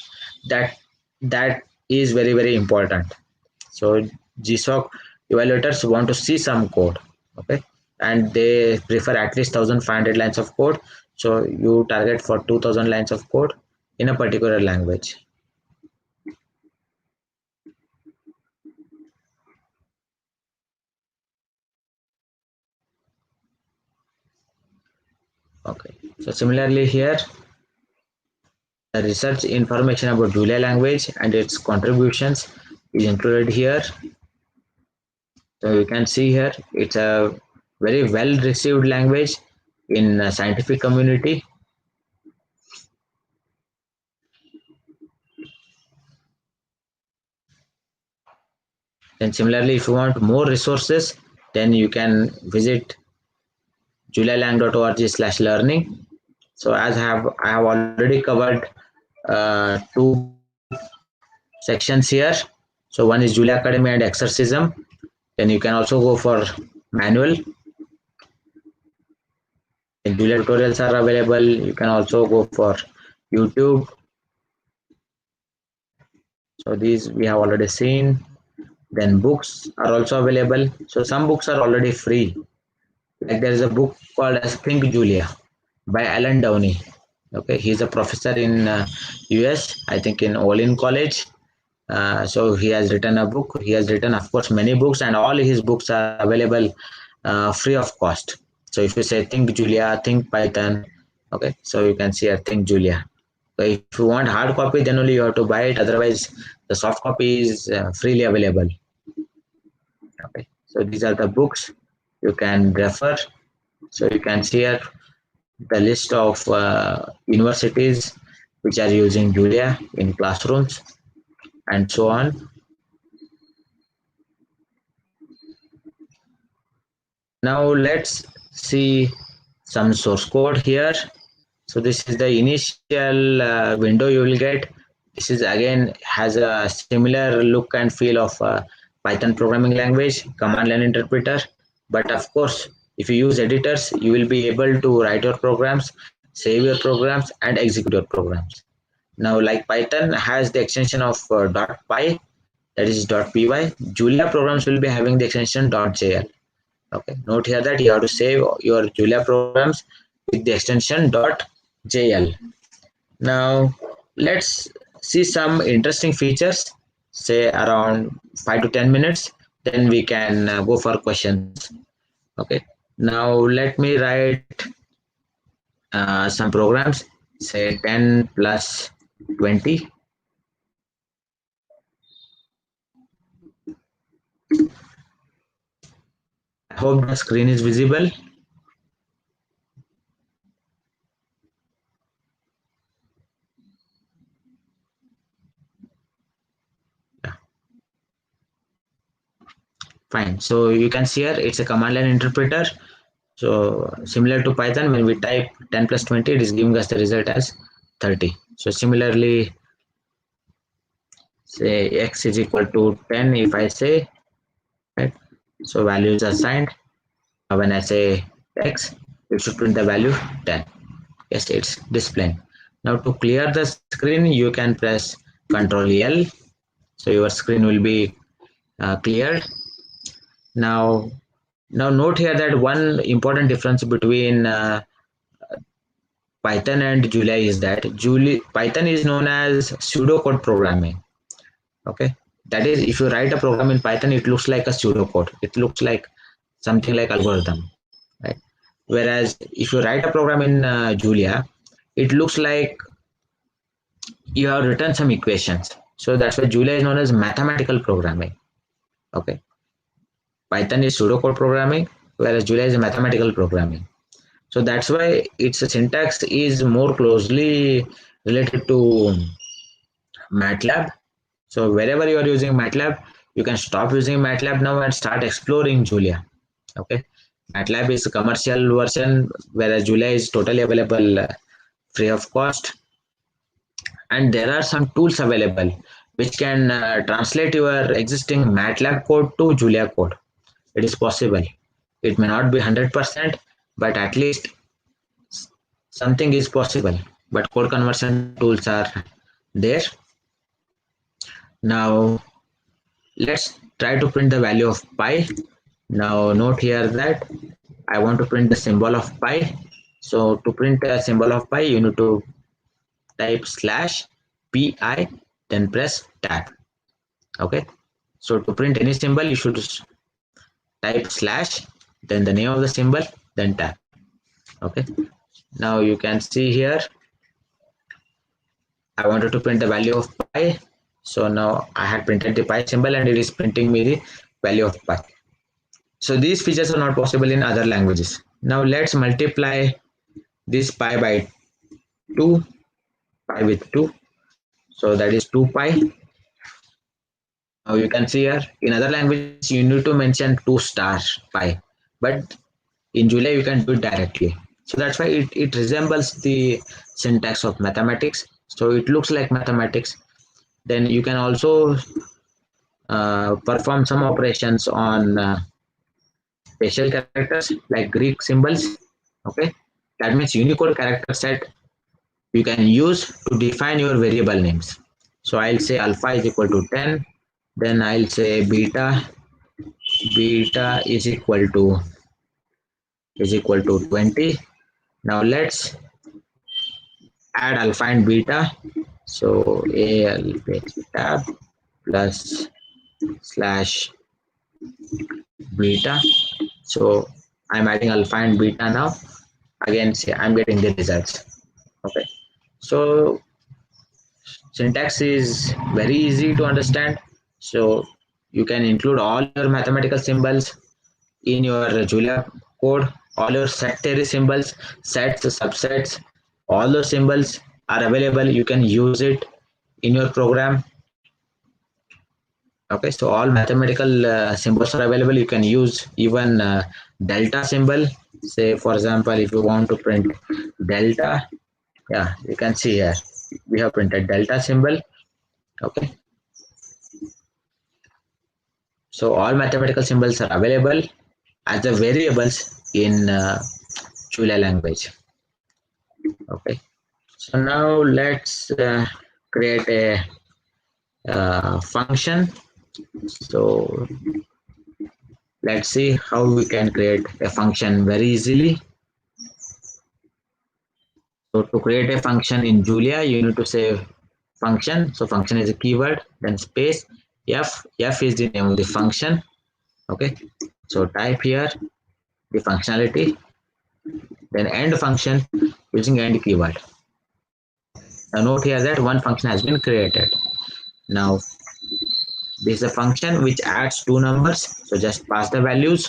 That is very, very important. So GSOC evaluators want to see some code, okay, and they prefer at least 1500 lines of code. So you target for 2000 lines of code in a particular language. Okay, so similarly here, the research information about Julia language and its contributions is included here. So you can see here, it's a very well received language in the scientific community. And similarly, if you want more resources, then you can visit julialang.org/learning. So as I have already covered two sections here. So one is Julia Academy and Exercism. Then you can also go for manual. And Julia tutorials are available. You can also go for YouTube. So these we have already seen. Then books are also available. So some books are already free. Like there is a book called as Think Julia by Alan Downey. Okay, he's a professor in US, I think in Olin College. So he has written a book. He has written, of course, many books, and all his books are available free of cost. So if you say Think Julia, Think Python, okay, so you can see a Think Julia. So if you want hard copy, then only you have to buy it. Otherwise, the soft copy is freely available. Okay, so these are the books you can refer. So you can see here the list of universities which are using Julia in classrooms and so on. Now let's see some source code here. So this is the initial window you will get. This is again has a similar look and feel of Python programming language, command line interpreter. But of course, if you use editors, you will be able to write your programs, save your programs, and execute your programs. Now, like Python has the extension of .py, that is .py. Julia programs will be having the extension .jl. Okay, note here that you have to save your Julia programs with the extension .jl. Now let's see some interesting features, say around 5 to 10 minutes, then we can go for questions. Okay, now let me write some programs, say 10 plus 20. I hope the screen is visible. Yeah. Fine. So you can see here it's a command line interpreter. So similar to Python, when we type 10 plus 20, it is giving us the result as 30. So similarly, say x is equal to 10 if I say, right? So value is assigned. When I say x, it should print the value 10. Yes, it's displaying. Now to clear the screen, you can press Ctrl L. So your screen will be cleared. Now note here that one important difference between Python and Julia is that Python is known as pseudocode programming. Okay, that is, if you write a program in Python, it looks like a pseudocode. It looks like something like algorithm, right? Whereas if you write a program in Julia, it looks like you have written some equations. So that's why Julia is known as mathematical programming. Okay, Python is pseudocode programming, whereas Julia is mathematical programming. So that's why its syntax is more closely related to MATLAB. So wherever you are using MATLAB, you can stop using MATLAB now and start exploring Julia. Okay, MATLAB is a commercial version, whereas Julia is totally available free of cost. And there are some tools available which can translate your existing MATLAB code to Julia code. It is possible. It may not be 100%, but at least something is possible. But code conversion tools are there. Now let's try to print the value of pi. Now note here that I want to print the symbol of pi. So to print a symbol of pi, you need to type /pi, then press tab. Okay, so to print any symbol, you should type / then the name of the symbol, then tab. Okay, now you can see here I wanted to print the value of pi. So now I had printed the pi symbol and it is printing me the value of pi. So these features are not possible in other languages. Now let's multiply this pi by 2, pi with 2. So that is 2 pi. Now you can see here in other languages you need to mention 2 star pi, but in Julia you can do it directly. So that's why it resembles the syntax of mathematics. So it looks like mathematics. Then you can also perform some operations on special characters like Greek symbols. Okay, that means Unicode character set you can use to define your variable names. So I'll say alpha is equal to 10, then I'll say beta is equal to 20. Now let's add alpha and beta. So al tab plus slash beta. So I'm adding alpha and beta now. Again, say I'm getting the results. Okay, so syntax is very easy to understand. So you can include all your mathematical symbols in your Julia code, all your set theory symbols, sets, subsets, all those symbols are available. You can use it in your program. Okay, so all mathematical symbols are available. You can use even delta symbol. Say for example, if you want to print delta, yeah, you can see here we have printed delta symbol. Okay, so all mathematical symbols are available as the variables in Julia language. Okay, so now let's create a function So let's see how we can create a function very easily. So to create a function in Julia, you need to say function. So function is a keyword, then space f is the name of the function. Okay, so type here the functionality, then end function using end keyword. Now note here that one function has been created. Now this is a function which adds two numbers, so just pass the values.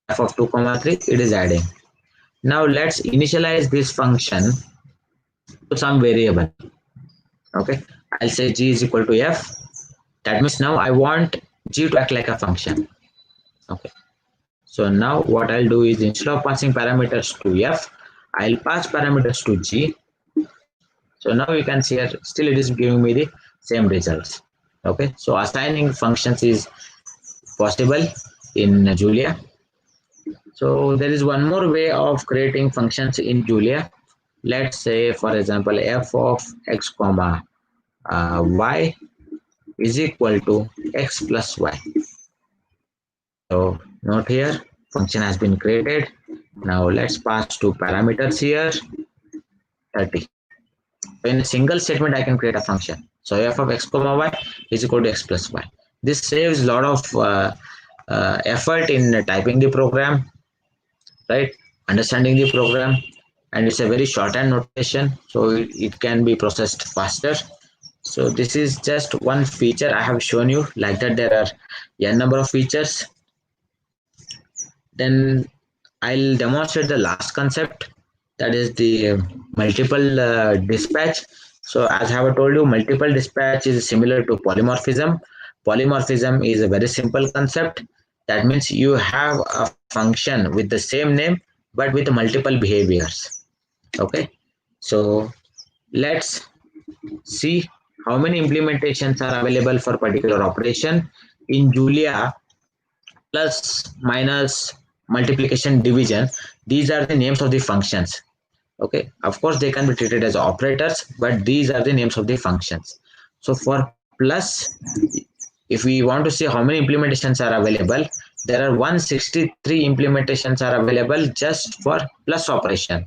F of 2 comma 3, it is adding. Now let's initialize this function to some variable. Okay, I'll say g is equal to f. That means now I want g to act like a function. Okay, so now what I'll do is, instead of passing parameters to f, I'll pass parameters to g. So now you can see here, still it is giving me the same results. Okay, so assigning functions is possible in Julia. So there is one more way of creating functions in Julia. Let's say, for example, f of x comma y is equal to x plus y. So note here, function has been created. Now let's pass two parameters here, 30. So in a single statement, I can create a function. So f of x comma y is equal to x plus y. This saves a lot of effort in typing the program, right? Understanding the program, and it's a very shorthand notation, so it can be processed faster. So this is just one feature I have shown you. Like that, there are n number of features. Then I'll demonstrate the last concept, that is the multiple dispatch. So as I have told you, multiple dispatch is similar to polymorphism. Polymorphism is a very simple concept. That means you have a function with the same name but with multiple behaviors. Okay, so let's see how many implementations are available for particular operation in Julia. Plus, minus, multiplication, division, these are the names of the functions. Okay, of course they can be treated as operators, but these are the names of the functions. So for plus, if we want to see how many implementations are available, there are 163 implementations are available just for plus operation.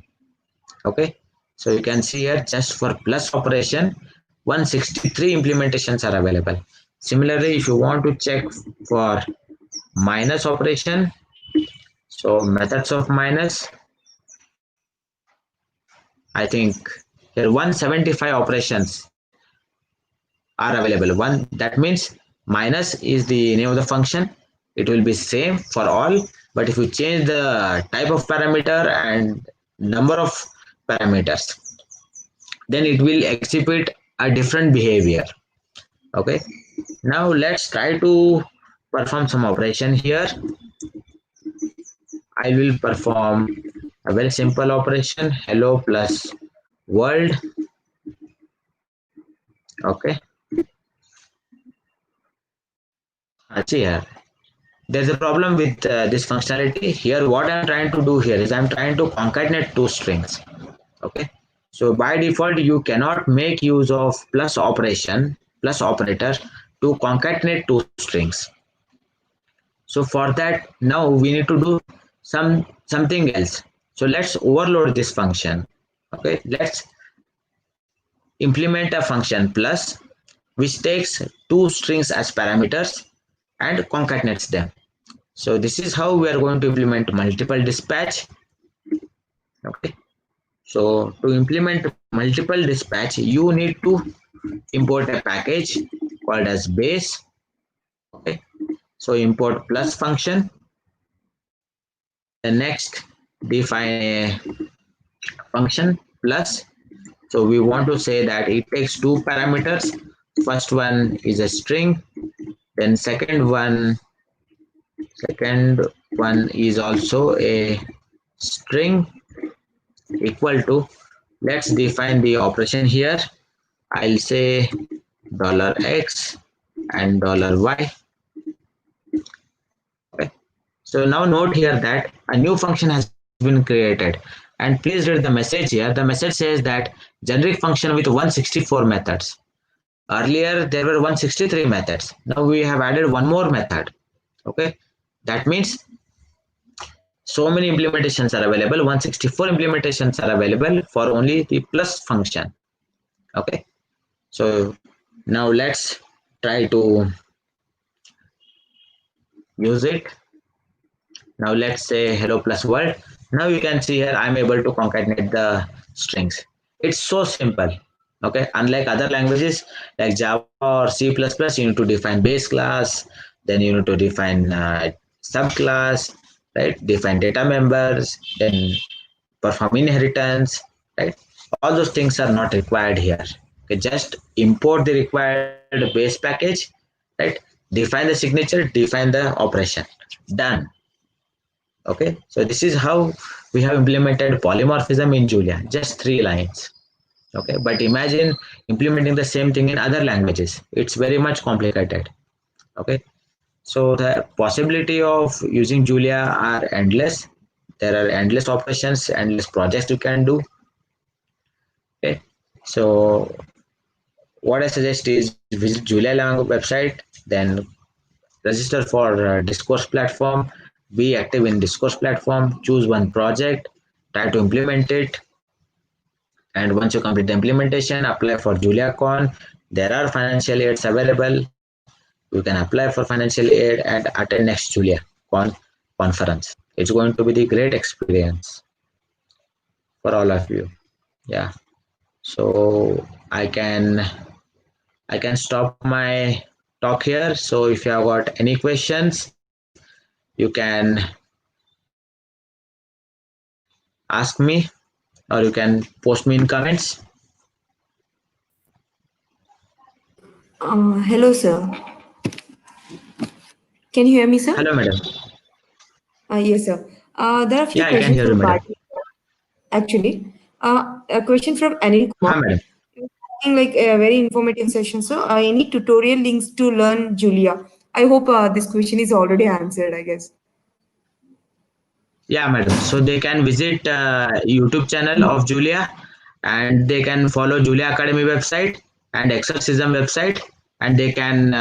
Okay, so you can see here, just for plus operation 163 implementations are available. Similarly, if you want to check for minus operation, so methods of minus, I think here 175 operations are available. One, that means minus is the name of the function. It will be same for all, but if you change the type of parameter and number of parameters, then it will exhibit a different behavior. Okay, now let's try to perform some operation here. I will perform a very simple operation, hello plus world. Okay, see here, there's a problem with this functionality here. What I'm trying to do here is I'm trying to concatenate two strings. Okay, so by default you cannot make use of plus operation, plus operator, to concatenate two strings. So for that, now we need to do something else. So let's overload this function. Okay, let's implement a function plus, which takes two strings as parameters and concatenates them. So this is how we are going to implement multiple dispatch. Okay, so to implement multiple dispatch, you need to import a package called as base. Okay, so import plus function. The next, define a function plus. So we want to say that it takes two parameters. First one is a string, then second one is also a string, equal to, let's define the operation here. I'll say $x and $y. Okay, so now note here that a new function has been created, and please read the message here. The message says that generic function with 164 methods. Earlier there were 163 methods. Now we have added one more method. Okay, that means so many implementations are available. 164 implementations are available for only the plus function. Okay, so now let's try to use it. Now let's say hello plus world. Now you can see here I'm able to concatenate the strings. It's so simple. Okay, unlike other languages like Java or C++, you need to define base class, then you need to define subclass, right? Define data members, then perform inheritance, right? All those things are not required here. Okay, just import the required base package, right? Define the signature, define the operation. Done. Okay, so this is how we have implemented polymorphism in Julia, just 3 lines. Okay, but imagine implementing the same thing in other languages. It's very much complicated. Okay, so the possibility of using Julia are endless. There are endless operations, endless projects you can do. Okay, so what I suggest is visit Julia Lang website, then register for discourse platform, be active in discourse platform, choose one project, try to implement it, and once you complete the implementation, apply for JuliaCon. There are financial aids available. You can apply for financial aid and attend next JuliaCon conference. It's going to be the great experience for all of you. Yeah, so I can stop my talk here. So if you have got any questions, you can ask me or you can post me in comments. Hello, sir. Can you hear me, sir? Hello, madam. Yes, sir. There are a few Yeah, I can questions hear you, from madam. party. Actually, a question from Anil Hi, Kumar. madam. Asking like a very informative session. So, any tutorial links to learn Julia? I hope this question is already answered, I guess. Yeah, madam. So they can visit YouTube channel of Julia, and they can follow Julia Academy website and Exorcism website, and they can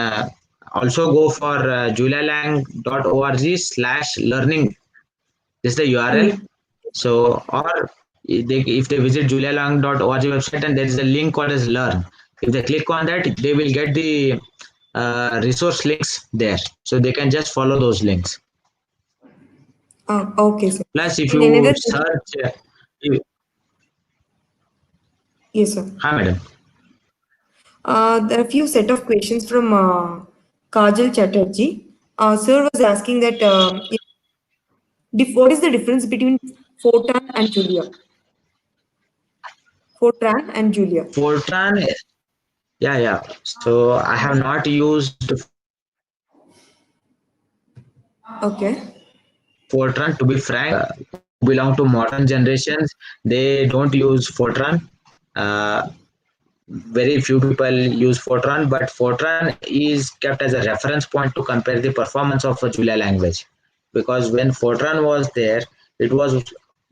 also go for julialang.org/learning. This is the URL. Mm. So, or if they visit julialang.org website and there is a link called as learn. If they click on that, they will get the resource links there. So they can just follow those links. Okay, sir. Plus, if And you another question, search, yes, sir. hi madam. There are a few set of questions from Kajal Chatterjee. Sir was asking that what is the difference between Fortran and Julia? Fortran and Julia. Fortran, yeah, yeah. So I have not used Okay. Fortran, to be frank. Who belong to modern generations, they don't use Fortran. Uh, very few people use Fortran, but Fortran is kept as a reference point to compare the performance of a Julia language. Because when Fortran was there, it was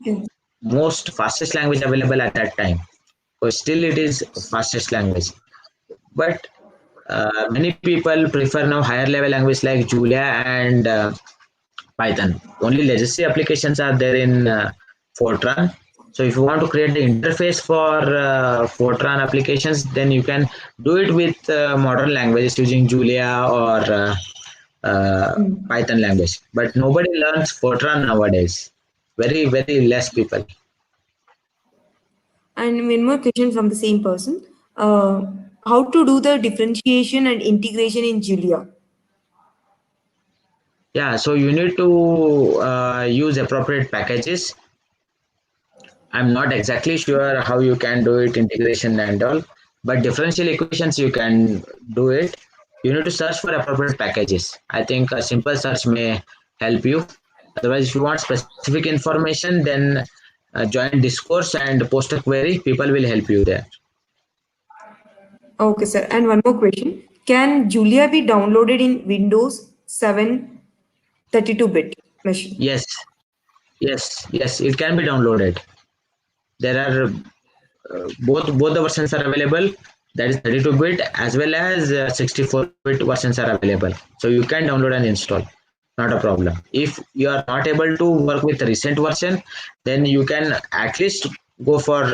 Yes. most fastest language available at that time. So still it is fastest language. But many people prefer now higher level language like Julia and Python. Only legacy applications are there in Fortran. So if you want to create the interface for Fortran applications, then you can do it with modern languages using Julia or Mm. Python language. But nobody learns Fortran nowadays. Very, very less people. And one more question from the same person. Uh, how to do the differentiation and integration in Julia? Yeah, so you need to use appropriate packages. I'm not exactly sure how you can do it, integration and all, but differential equations you can do it. You need to search for appropriate packages. I think a simple search may help you. Otherwise, if you want specific information, then join Discourse and post a query. People will help you there. Okay, sir. And one more question. Can Julia be downloaded in Windows 7 32-bit machine? Yes, yes, it can be downloaded. There are both the versions are available. that is 32-bit as well as 64-bit versions are available. So you can download and install, not a problem. If you are not able to work with the recent version, then you can at least go for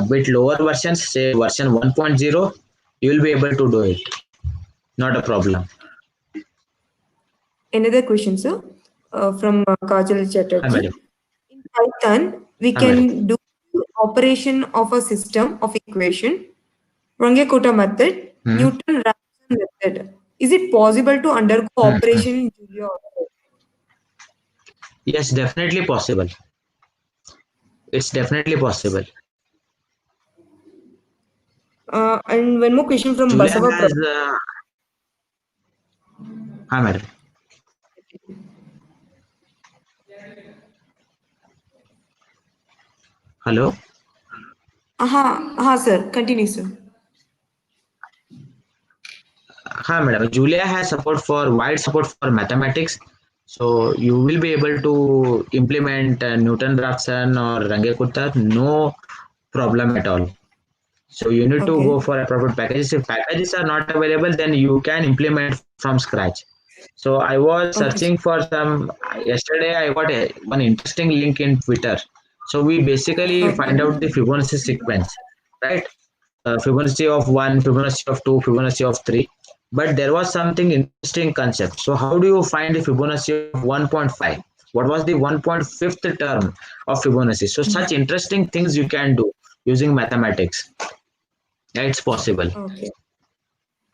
bit lower versions, say version 1.0. You will be able to do it, not a problem. Another question, sir, from Kajal Hi madam. Chatterjee. In Python, we Hi madam. can do operation of a system of equation, Runge-Kutta method, Hmm. Newton-Raphson method. Is it possible to undergo Hmm. Hmm. operation in Julia also? Yes, definitely possible. It's definitely possible. And one more question from Julia Basava has. Prabhu. Hi madam. Hello. Sir. Continue, sir. Hi, madam. Julia has support for wide support for mathematics, so you will be able to implement Newton-Raphson or Runge-Kutta, no problem at all. So you need to go Okay. for appropriate packages. If packages are not available, then you can implement from scratch. So I was Okay, sir. searching for some yesterday. I got one interesting link in Twitter. So we basically find Okay. out the Fibonacci sequence, right? Fibonacci of one, Fibonacci of two, Fibonacci of three. But there was something interesting concept. So how do you find the Fibonacci of 1.5? What was the 1.5th term of Fibonacci? So such interesting things you can do using mathematics. Yeah, it's possible. Okay.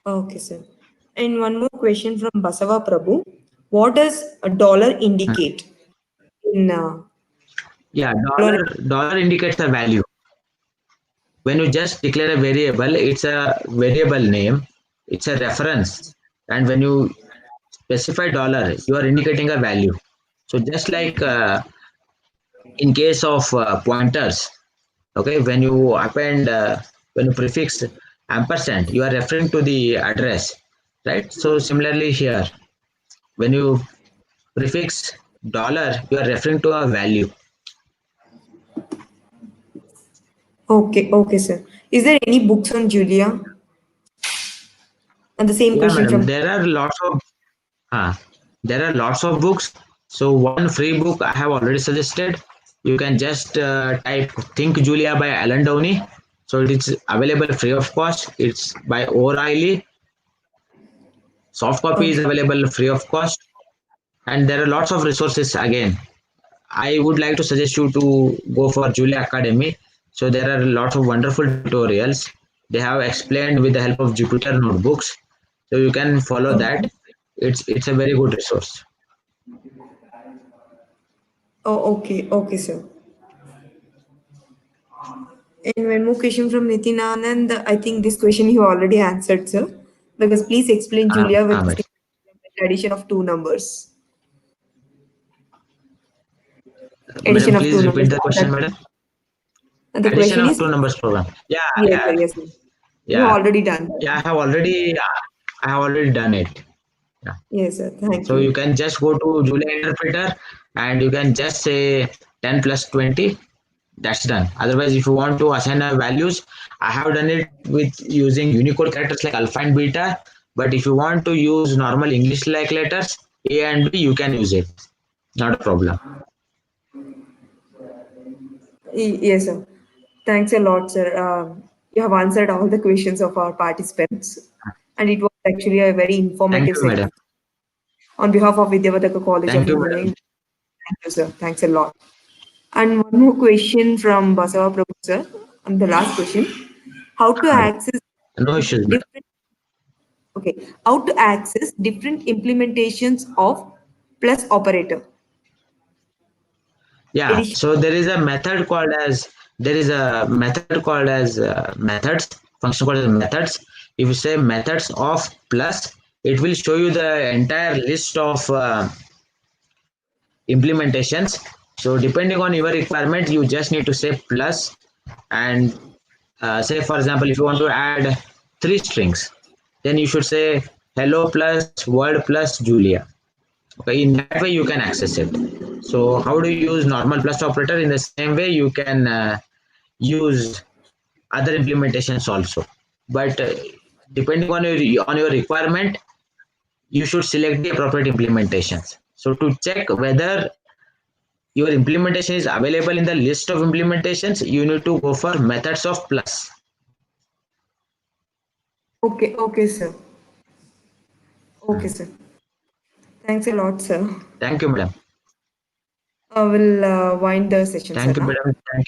Okay, sir. And one more question from Basava Prabhu. What does a dollar Hmm. indicate in Yeah, dollar? dollar indicates a value. When you just declare a variable, it's a variable name, it's a reference. And when you specify dollar, you are indicating a value. So just like in case of pointers, okay, when you prefix ampersand, you are referring to the address, right? So similarly here, when you prefix dollar, you are referring to a value. Okay, okay, sir. Is there any books on Julia? And the same Yeah, question madam. from There are lots of books. So one free book I have already suggested. You can just type "Think Julia" by Alan Downey. So it is available free of cost. It's by O'Reilly. Soft copy is okay, available free of cost, and there are lots of resources again. I would like to suggest you to go for Julia Academy. So there are lots of wonderful tutorials. They have explained with the help of Jupyter notebooks. So you can follow that. okay. It's a very good resource. Oh, okay, okay, sir. And one more question from Nitin Anand. I think this question you already answered, sir. Because please explain Julia with Ahmed. addition of two numbers. Madam, Addition of please two repeat numbers. the question, madam. And the Addition question of is two numbers program. Yeah, yes, sir, yeah, yes, sir. You yeah, already done yeah. that. I have already done it. Yeah. Yes, sir. Thank So you you. can just go to Julia Interpreter and you can just say 10 plus 20. That's done. Otherwise, if you want to assign values, I have done it with using Unicode characters like alpha and beta. But if you want to use normal English like letters, A and B, you can use it. Not a problem. Yes, sir. Thanks a lot, sir. You have answered all the questions of our participants, and it was actually a very Thank informative you, madam. session. On behalf of Vidyavadaka College of Thank you, madam. Engineering, thank you, sir. Thanks a lot. And one more question from Basava Prabhu, sir. And the last question: How to Madam. access No issues, madam. different? Okay, how to access different implementations of plus operator Yeah, addition? so there is a method called as methods, function called as methods. If you say methods of plus, it will show you the entire list of implementations. So depending on your requirement, you just need to say plus and say for example, if you want to add three strings, then you should say hello plus word plus Julia. Okay, in that way you can access it. So how do you use normal plus operator? In the same way you can use other implementations also. but depending on your requirement, you should select the appropriate implementations. So to check whether your implementation is available in the list of implementations, you need to go for methods of plus. Okay, okay, sir. Okay, sir. Thanks a lot, sir. Thank you, madam. I will wind the session, sir, Thank you, now. madam. Thank you.